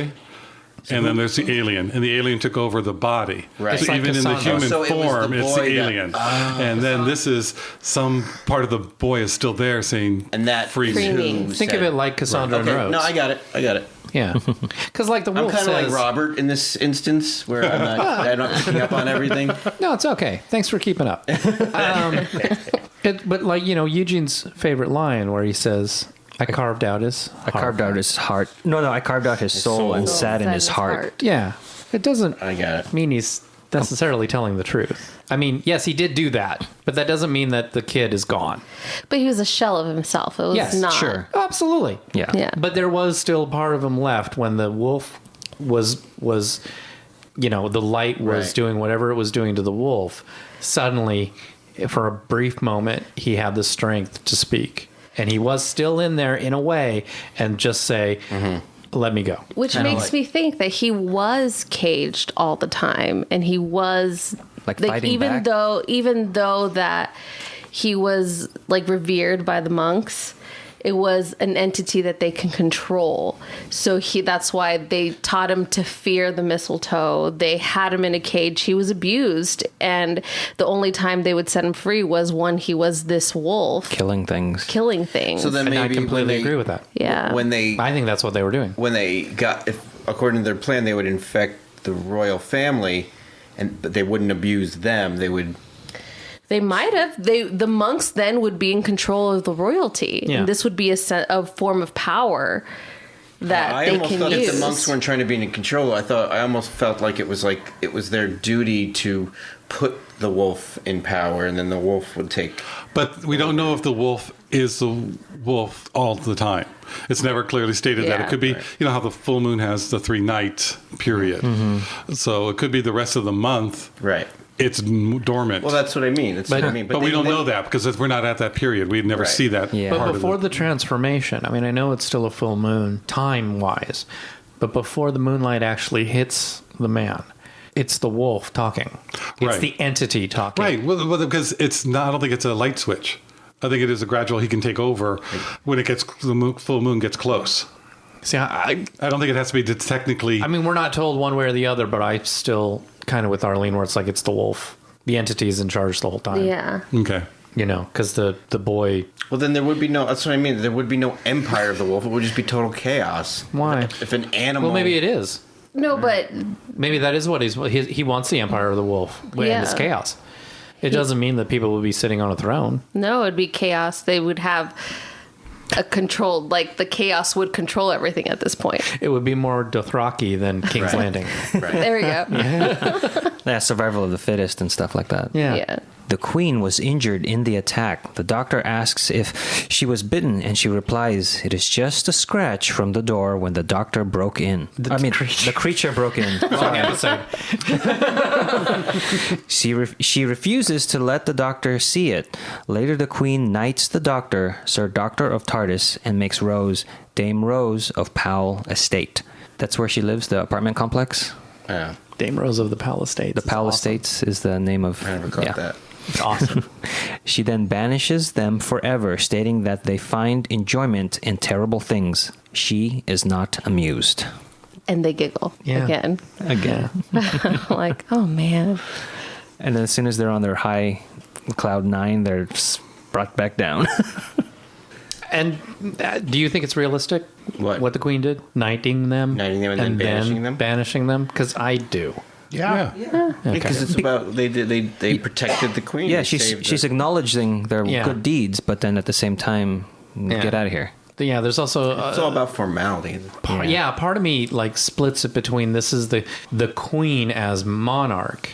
and then there's the alien. And the alien took over the body. Right. So It's like even in the Cassandra. human So it was the form, it's the boy that- alien. And then this is some part of the boy is still there saying, And that free Free me. me. who Think said- of it like Cassandra and Okay, Rhodes. no, I got it. Yeah. Because like the I'm wolf kind of says... like Robert in this instance, where I'm not picking up on everything. No, it's okay. Thanks for keeping up. But like, you know, Eugene's favorite line where he says, I carved out his heart. I carved out his heart. No, I carved out his soul and sat in his heart. Yeah. It doesn't I got it. mean he's necessarily telling the truth. I mean, yes, he did do that, but that doesn't mean that the kid is gone. But he was a shell of himself. It was Yes, not. Sure. Oh, absolutely. Yeah. Yeah. But there was still part of him left when the wolf was you know, the light was Right. doing whatever it was doing to the wolf. Suddenly, for a brief moment, he had the strength to speak. And he was still in there in a way and just say, let me go. Which Kinda makes like- me think that he was caged all the time, and he was Like fighting even back? even though that he was like revered by the monks, it was an entity that they can control. So that's why they taught him to fear the mistletoe. They had him in a cage. He was abused, and the only time they would set him free was when he was this wolf Killing things. killing things. So then And I maybe completely agree with that. yeah. When they I think that's what they were doing. according to their plan, they would infect the royal family, but they wouldn't abuse them. They would. They might have. The monks then would be in control of the royalty. Yeah. And this would be a form of power that I they almost can thought use. that the monks weren't trying to be in control. I almost felt like it was their duty to put the wolf in power, and then the wolf would take. But we don't know if the wolf is the wolf all the time. It's never clearly stated that. It Yeah. could be, you know, how the full moon has the 3-night period. So it could be the rest of the month. Right. It's dormant. Well, that's what I mean. That's what I mean. but we don't know that because we're not at that period. We'd never Right. see that Yeah. But part before of the transformation, I mean, I know it's still a full moon time-wise, but before the moonlight actually hits the man, it's the wolf talking. It's Right. the entity talking. Right. Well, because it's not. I don't think it's a light switch. I think it is a gradual. He can take over when full moon gets close. See, I don't think it has to be technically. I mean, we're not told one way or the other, but I still kind of with Arlene, where it's like it's the wolf. The entity is in charge the whole time. Yeah. Okay. because the boy. Well, then there would be no. That's what I mean. There would be no empire of the wolf. It would just be total chaos. Why? If an animal. Well, maybe it is. No, but Maybe that is what he wants, the empire of the wolf, and it's Yeah. chaos. It doesn't mean that people will be sitting on a throne. no, it'd be chaos. They would have a controlled, like the chaos would control everything at this point. It would be more Dothraki than King's Right. Landing. Right. There we go. Yeah, survival of the fittest and stuff like that. Yeah. The queen was injured in the attack. The doctor asks if she was bitten, and she replies, "It is just a scratch from the door when the doctor broke in." The creature broke in. Long episode. She refuses to let the doctor see it. Later, the queen knights the doctor, Sir Doctor of Tardis, and makes Rose Dame Rose of Powell Estate. That's where she lives, the apartment complex. Yeah. Dame Rose of the Powell Estates. The Powell Estates is the name of... I never caught that. It's awesome. She then banishes them forever, stating that they find enjoyment in terrible things. She is not amused. And they giggle again. Again. Like, oh man. And then as soon as they're on their high cloud 9, they're brought back down. And do you think it's realistic What the queen did? Knighting them? Knighting them and then banishing them? Banishing them? Because I do. Yeah. Because it's about they protected the queen. Yeah, They she's saved she's her. acknowledging their Yeah. good deeds, but then at the same time, get out of here. Yeah, there's also... It's all about formality. part of me like splits it between this is the queen as monarch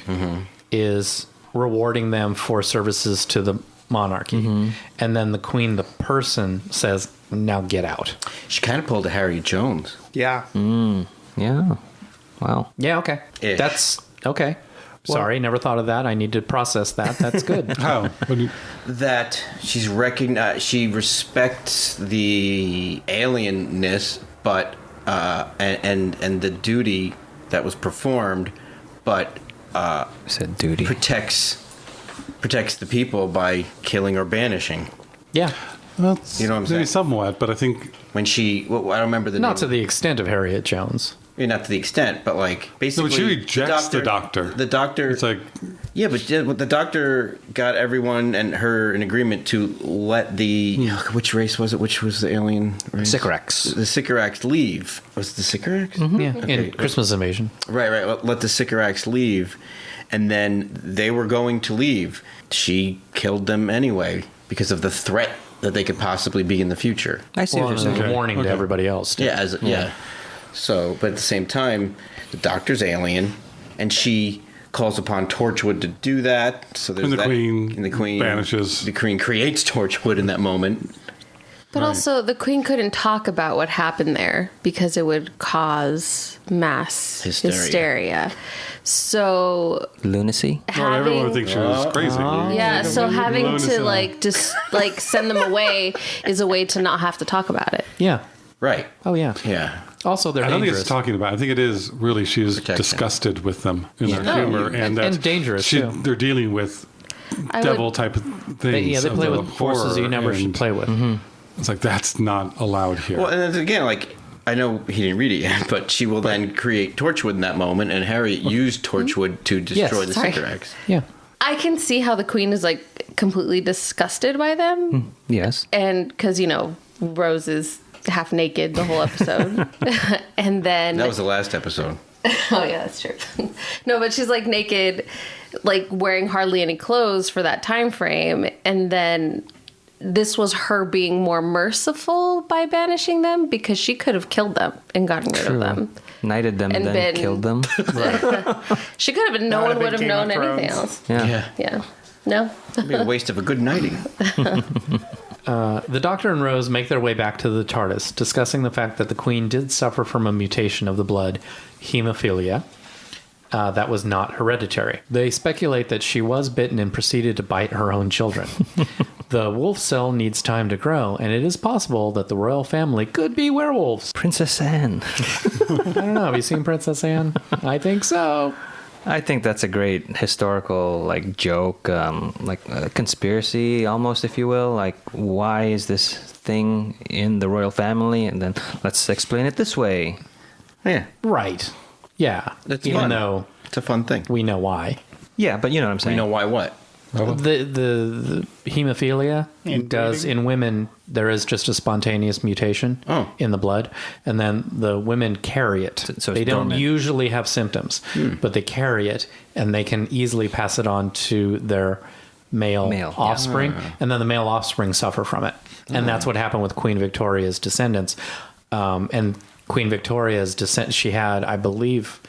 is rewarding them for services to the monarchy, and then the queen, the person, says, "Now get out." She kind of pulled a Harry Jones. Yeah. Yeah. Wow. Yeah, okay, Ish. that's okay. Sorry, never thought of that. I need to process that. That's good. How? What do you, That she's she respects the alienness, but and the duty that was performed, but Said duty. protects the people by killing or banishing. Yeah, well, You know what I'm saying? maybe somewhat, but I think When she, I don't remember the not name. to the extent of Harriet Jones. Not to the extent, but like basically, she rejects the doctor. The doctor, it's like yeah, but the doctor got everyone and her in agreement to let the which race was it? Which was the alien race? Sycorax. The Sycorax leave. Was it the Sycorax? Yeah, Okay. in Christmas Invasion. Right. Let the Sycorax leave, and then they were going to leave. She killed them anyway because of the threat that they could possibly be in the future. I see Well, what you're and saying. a warning to everybody else. too. Yeah. So, but at the same time, the doctor's alien, and she calls upon Torchwood to do that. So there's And the that, queen and the queen banishes. The queen creates Torchwood in that moment. But also, the queen couldn't talk about what happened there because it would cause mass hysteria. So Lunacy. well, everyone would having, think she was crazy. yeah, so having lunacy. to like just like send them away is a way to not have to talk about it. Yeah. Right. Oh yeah. Yeah. Also, they're I don't think dangerous. it's talking about. I think it is really she is Protection. disgusted with them in their Oh. humor, and that And dangerous, too. They're dealing with I devil would, type of They, things. they of play the with forces horror, you never should and play with. It's like that's not allowed here. Well, and then again, like I know he didn't read it yet, but she will then create Torchwood in that moment, and Harriet used Torchwood to destroy the Sorry. Sycorax. Yeah. I can see how the queen is like completely disgusted by them, Yes. and because Rose is half naked the whole episode, and then That was the last episode. oh yeah, that's true. No, but she's like naked, like wearing hardly any clothes for that time frame, and then this was her being more merciful by banishing them because she could have killed them and gotten rid of them. Knighted them and And then been- killed them. She could have been. No That one would would have have been Game known of anything Thrones. else. Yeah. Yeah. No. It'd be a waste of a good knighting. The Doctor and Rose make their way back to the TARDIS, discussing the fact that the Queen did suffer from a mutation of the blood, hemophilia, that was not hereditary. They speculate that she was bitten and proceeded to bite her own children. The wolf cell needs time to grow, and it is possible that the royal family could be werewolves. Princess Anne. I don't know. Have you seen Princess Anne? I think so. I think that's a great historical joke, conspiracy almost, if you will. Like, why is this thing in the royal family? And then let's explain it this way. Yeah, Right. Yeah. That's Even fun. though it's a fun thing. we know why. Yeah, but you know what I'm saying. We know why what? The hemophilia does in women. There is just a spontaneous mutation in the blood, and then the women carry it. So they don't dormant. usually have symptoms, but they carry it, and they can easily pass it on to their male offspring, and then the male offspring suffer from it. And that's what happened with Queen Victoria's descendants. And Queen Victoria's descent, she had, I believe,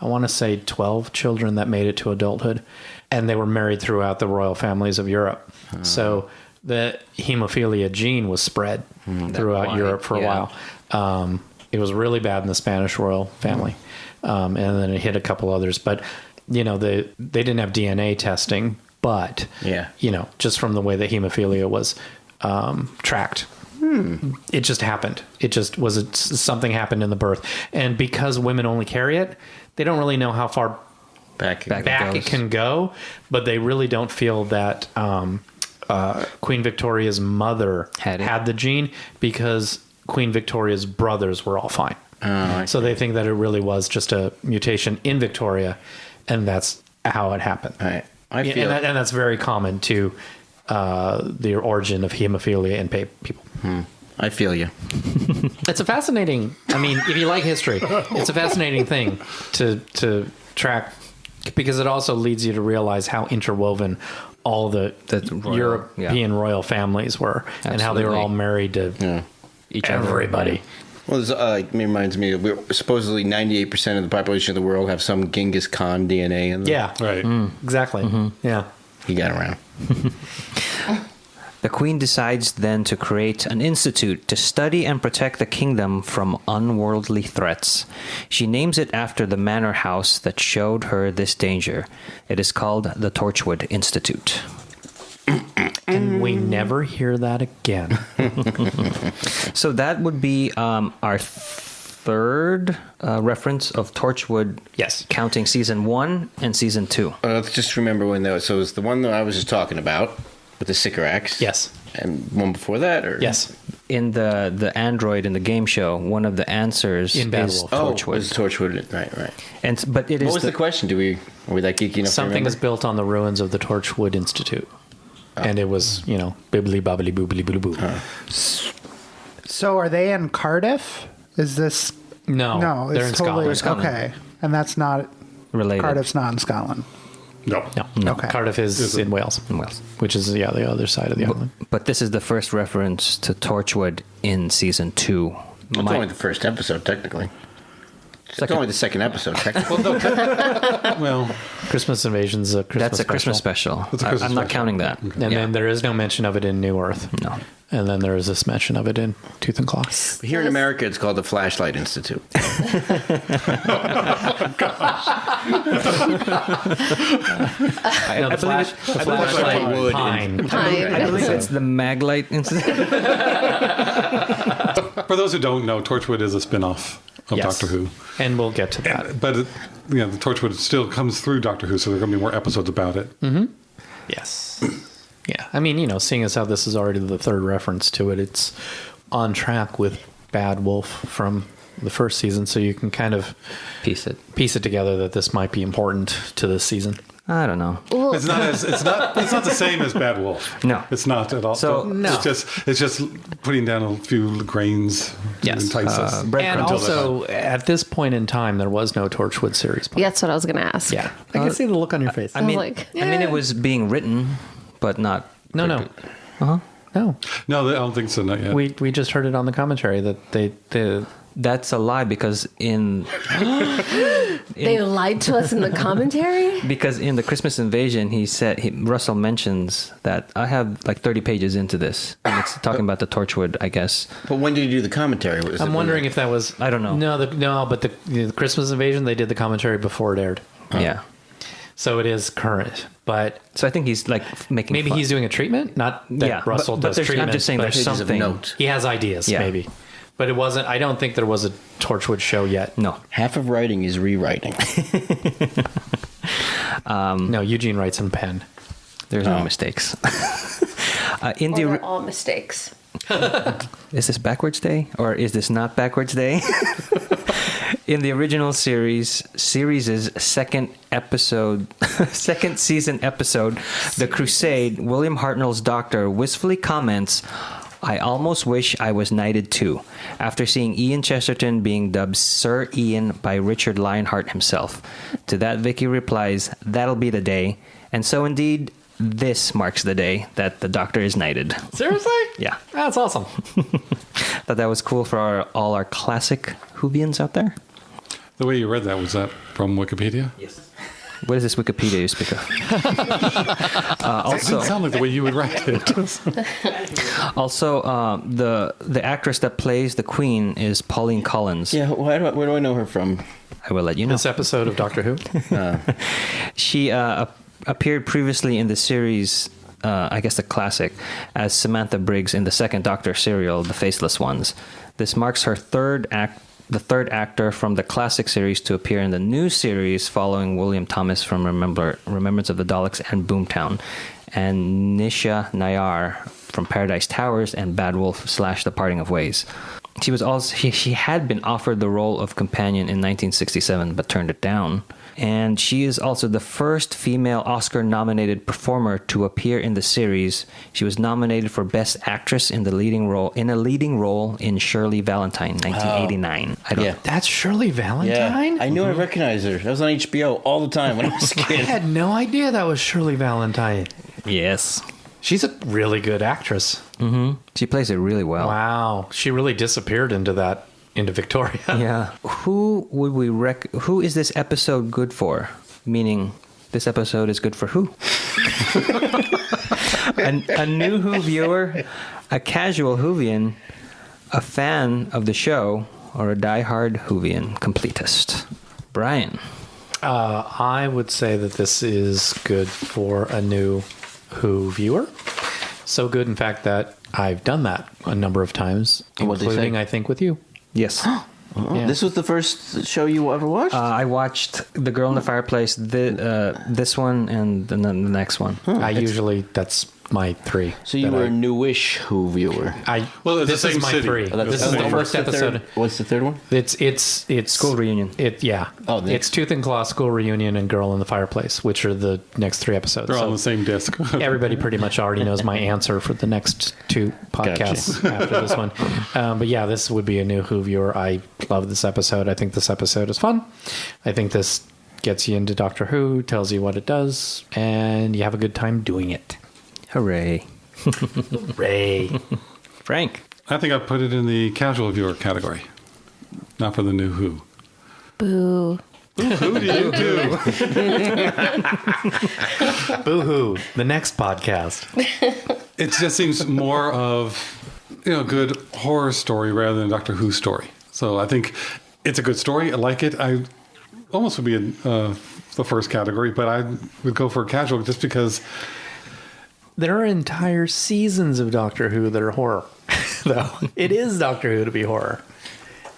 I want to say 12 children that made it to adulthood, and they were married throughout the royal families of Europe. So the hemophilia gene was spread throughout Europe for a while. It was really bad in the Spanish royal family, and then it hit a couple others. But they didn't have DNA testing, but just from the way that hemophilia was tracked. It just happened. It just was something happened in the birth, and because women only carry it, they don't really know how far back it can go, but they really don't feel that Queen Victoria's mother had the gene because Queen Victoria's brothers were all fine. So they think that it really was just a mutation in Victoria, and that's how it happened. I feel, and that's very common to the origin of hemophilia in people. I feel you. It's a fascinating. I mean, if you like history, it's a fascinating thing to track because it also leads you to realize how interwoven all the European royal families were. Absolutely. And how they were all married to each other. Everybody. Well, it reminds me of supposedly 98% of the population of the world have some Genghis Khan DNA in them. Yeah, Right. Exactly. Yeah. He got around. The queen decides then to create an institute to study and protect the kingdom from unworldly threats. She names it after the manor house that showed her this danger. It is called the Torchwood Institute. And we never hear that again. So that would be our third reference of Torchwood. Yes. Counting season 1 and season 2. Let's just remember when that was. So it was the one that I was just talking about with the Sycorax. Yes. And one before that, or Yes. In the android in the game show, one of the answers In Bad is Wolf. Torchwood. it was Torchwood. Right. But it is What was the question? Are we that geeky enough Something to is built on the ruins of the Torchwood Institute. And it was, bibbly bobbly boobly boo boo. So are they in Cardiff? Is this No, they're in totally Scotland. okay, and that's not related. Cardiff's not in Scotland. No. No. Okay. Cardiff is in Wales. In Wales. Which is the other side of the island. But this is the first reference to Torchwood in season 2. It's only the first episode, technically. It's only the second episode, technically. Well, Christmas Invasion's a Christmas That's a Christmas special. That's a Christmas I'm not special. counting that. And then there is no mention of it in New Earth. No. And then there is this mention of it in Tooth and Claw. Here in America, it's called the Flashlight Institute. No, the flashlight wood. pine. I believe it's the Maglite Institute. for those who don't know, Torchwood is a spin-off of Yes. Doctor Who. And we'll get to that. But the Torchwood still comes through Doctor Who, so there are going to be more episodes about it. Yes. Yeah. I mean, seeing as how this is already the third reference to it, it's on track with Bad Wolf from the first season, so you can kind of Piece it. together that this might be important to this season. I don't know. It's not the same as Bad Wolf. No. It's not at all. So- No. It's just putting down a few grains Yes. and entice us. And breadcrumbs. also, at this point in time, there was no Torchwood series. That's what I was going to ask. Yeah. I can see the look on your face. I mean, like, it was being written, but not. No. Uh-huh. No. No, I don't think so. Not yet. We just heard it on the commentary that they That's a lie because they lied to us in the commentary? in the Christmas Invasion, Russell mentions that I have like 30 pages into this. And it's talking about the Torchwood, I guess. But when did you do the commentary? I'm wondering if that was. I don't know. No, but the Christmas Invasion, they did the commentary before it aired. Yeah. So it is current. But So I think he's like making maybe fun. he's doing a treatment. Not that Yeah, Russell but does there's- I'm treatment. just saying but there's pages of something. notes. he has ideas, Yeah. maybe. But it wasn't. I don't think there was a Torchwood show yet. No. Half of writing is rewriting. No, Eugene writes in pen. There's no mistakes. In They're the all mistakes. Is this backwards day or is this not backwards day? In the original series' second season episode, The Crusade, William Hartnell's doctor wistfully comments, "I almost wish I was knighted too," after seeing Ian Chesterton being dubbed Sir Ian by Richard Lionheart himself. To that, Vicky replies, "That'll be the day." And so indeed, this marks the day that the Doctor is knighted. Seriously? Yeah. That's awesome. Thought that was cool for all our classic Whovians out there. The way you read that, was that from Wikipedia? Yes. What is this Wikipedia you speak of? It Also, didn't sound like the way you would write it. the actress that plays the Queen is Pauline Collins. Yeah, where do I know her from? I will let you know. This episode of Doctor Who? She appeared previously in the series, I guess the classic, as Samantha Briggs in the second Doctor serial, The Faceless Ones. This marks her the third actor from the classic series to appear in the new series, following William Thomas from Remembrance of the Daleks and Boomtown, and Nisha Nayar from Paradise Towers and Bad Wolf / The Parting of Ways. She had been offered the role of companion in 1967 but turned it down. And she is also the first female Oscar-nominated performer to appear in the series. She was nominated for Best Actress in a leading role in Shirley Valentine, 1989. That's Shirley Valentine? Yeah, I knew I recognized her. That was on HBO all the time when I was a I kid. had no idea that was Shirley Valentine. Yes. She's a really good actress. Mm-hmm. She plays it really well. Wow. She really disappeared into Victoria. Yeah. Who is this episode good for? Meaning, this episode is good for who? a new Who viewer, a casual Whovian, a fan of the show, or a diehard Whovian completist? Brian. I would say that this is good for a new Who viewer. So good, in fact, that I've done that a number of times, What'd they including, say? I think, with you. Yes. Yeah. This was the first show you ever watched? I watched The Girl in the Fireplace, this one, and then the next one. That's my 3. So you were a newish Who viewer. Well, it's This the is same my city. 3. Oh, This is the first What's the episode. third- What's the third one? It's School reunion. Oh, it's Tooth and Claw, School Reunion, and Girl in the Fireplace, which are the next 3 episodes. They're So on the same disc. everybody pretty much already knows my answer for the next 2 podcasts after this one. But yeah, this would be a new Who viewer. I love this episode. I think this episode is fun. I think this gets you into Doctor Who, tells you what it does, and you have a good time doing it. Hooray. Ray. Frank. I think I'd put it in the casual viewer category, not for the new Who. Boo. Who do you do? Boo-hoo. The next podcast. It just seems more of a good horror story rather than a Doctor Who story. So I think it's a good story. I like it. I almost would be in the first category, but I would go for casual just because. There are entire seasons of Doctor Who that are horror, though. It is Doctor Who to be horror.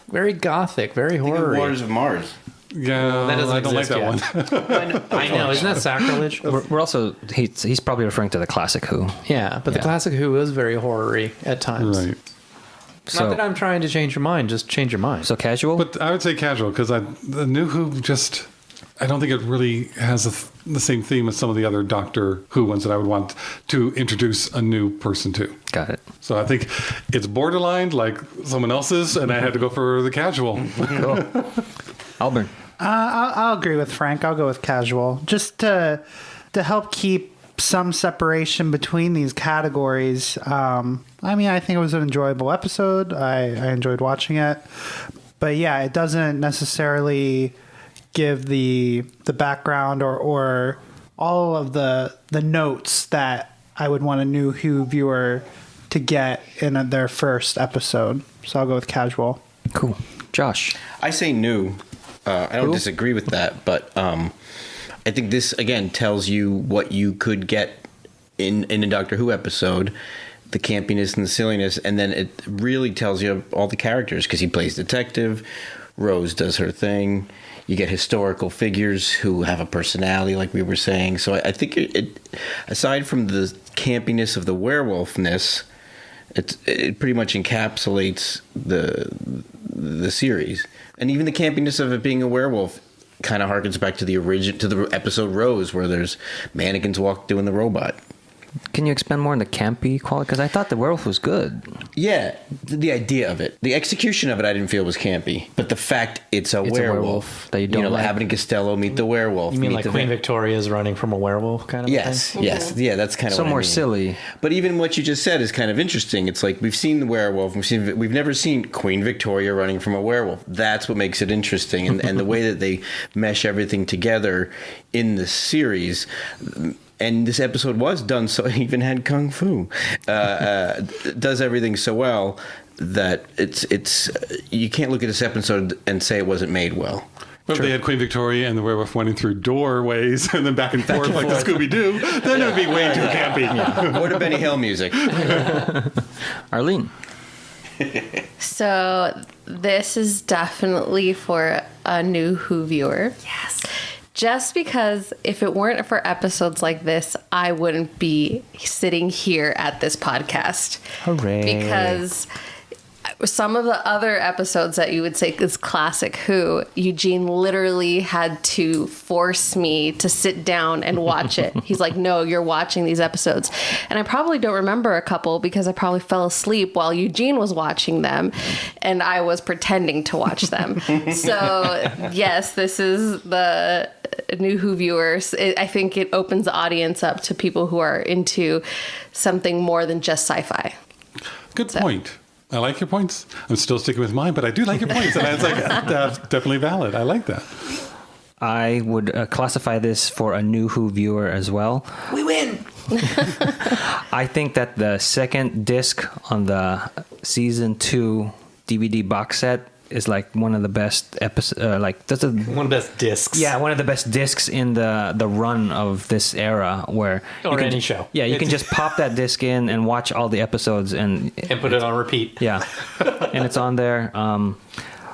Very gothic, very horror. Waters of Mars. Yeah, That doesn't I don't like exist that yet. one. I know, isn't that sacrilege? We're also, he's probably referring to the classic Who. Yeah, but the classic Who is very horror-y at times. Right. Not that I'm trying to change your mind, just change your mind. So casual? But I would say casual because the new Who just. I don't think it really has the same theme as some of the other Doctor Who ones that I would want to introduce a new person to. Got it. So I think it's borderline like someone else's, and I had to go for the casual. Cool. Alburn. I'll agree with Frank. I'll go with casual, just to help keep some separation between these categories. I think it was an enjoyable episode. I enjoyed watching it, but yeah, it doesn't necessarily give the background or all of the notes that I would want a new Who viewer to get in their first episode. So I'll go with casual. Cool. Josh. I say new. I don't disagree with that, but I think this, again, tells you what you could get in a Doctor Who episode, the campiness and the silliness, and then it really tells you all the characters, because he plays detective, Rose does her thing, you get historical figures who have a personality, like we were saying. So I think it aside from the campiness of the werewolfness, it pretty much encapsulates the series. And even the campiness of it being a werewolf kind of harkens back to the episode Rose, where there's mannequins doing the robot. Can you expand more on the campy quality? Because I thought the werewolf was good. Yeah, the idea of it. The execution of it I didn't feel was campy. But the fact it's a werewolf that you don't like. Abbott and Costello meet the werewolf. You mean like Queen Victoria's running from a werewolf kind of thing? Yes. Yeah, that's kind of So what more I mean. silly. But even what you just said is kind of interesting. It's like we've seen the werewolf. We've never seen Queen Victoria running from a werewolf. That's what makes it interesting. And the way that they mesh everything together in the series... And this episode was done so it even had kung fu. Does everything so well that it's you can't look at this episode and say it wasn't made well. But if they had Queen Victoria and the werewolf running through doorways and then back and forth like the Scooby-Doo, then it would be way too campy. Or the Benny Hill music. Arlene. So this is definitely for a new Who viewer. Yes. Just because if it weren't for episodes like this, I wouldn't be sitting here at this podcast. Hooray. Because some of the other episodes that you would say is classic Who, Eugene literally had to force me to sit down and watch it. He's like, no, you're watching these episodes. And I probably don't remember a couple because I probably fell asleep while Eugene was watching them and I was pretending to watch them. So yes, this is the new Who viewers. I think it opens the audience up to people who are into something more than just sci-fi. Good point. I like your points. I'm still sticking with mine, but I do like your points. And it's like, that's definitely valid. I like that. I would classify this for a new Who viewer as well. We win! I think that the second disc on the season 2 DVD box set is like one of the best episodes. One of the best discs. Yeah, one of the best discs in the run of this era, where Or any show. Yeah, you can just pop that disc in and watch all the episodes and put it on repeat. Yeah, and it's on there.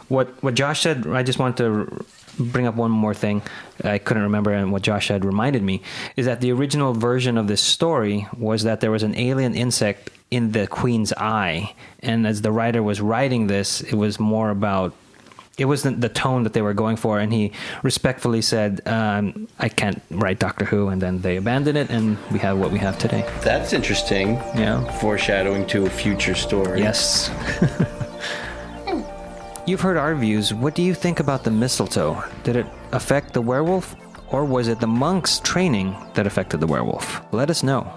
What Josh said, I just wanted to bring up one more thing. I couldn't remember, and what Josh had reminded me is that the original version of this story was that there was an alien insect in the queen's eye, and as the writer was writing this, it was more about, it wasn't the tone that they were going for, and he respectfully said, I can't write Doctor Who, and then they abandoned it, and we have what we have today. That's interesting. Yeah. Foreshadowing to a future story. Yes. You've heard our views. What do you think about the mistletoe? Did it affect the werewolf, or was it the monk's training that affected the werewolf? Let us know.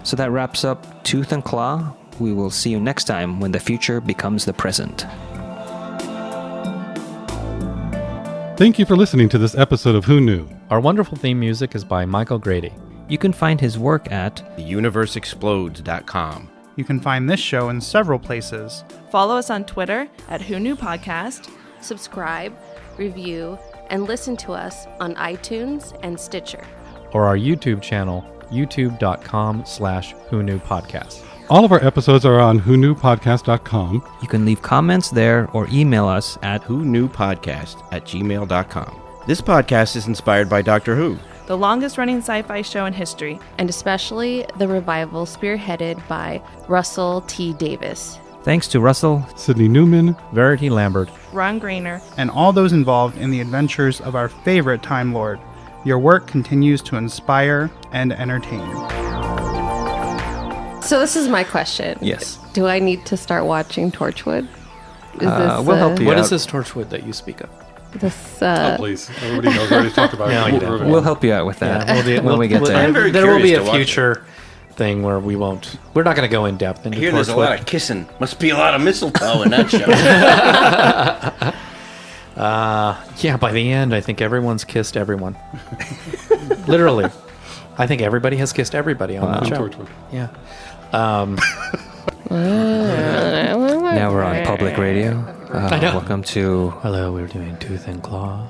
So that wraps up Tooth and Claw. We will see you next time when the future becomes the present. Thank you for listening to this episode of Who Knew? Our wonderful theme music is by Michael Grady. You can find his work at theuniverseexplodes.com. You can find this show in several places. Follow us on Twitter at Who Knew Podcast. Subscribe, review, and listen to us on iTunes and Stitcher. Or our YouTube channel, youtube.com/Who Knew Podcast. All of our episodes are on whoknewpodcast.com. You can leave comments there or email us at whoknewpodcast@gmail.com. This podcast is inspired by Doctor Who. The longest running sci-fi show in history. And especially the revival spearheaded by Russell T. Davis. Thanks to Russell, Sydney Newman, Verity Lambert, Ron Grainer, And all those involved in the adventures of our favorite Time Lord. Your work continues to inspire and entertain. So this is my question. Yes. Do I need to start watching Torchwood? Is we'll help you. What out. is this Torchwood that you speak of? This, Oh, please. Everybody knows. We already talked about No, it. you don't. We'll help you out with that when we get there. I'm very There will be curious a to watch future thing where we're not going to go in depth I into hear there's a Torchwood. lot of kissing. Must be a lot of mistletoe in that show. Yeah, by the end, I think everyone's kissed everyone. Literally. I think everybody has kissed everybody on that show. Torchwood. Yeah. Now we're on public radio. I know. Welcome to Hello, we're doing Tooth and Claw.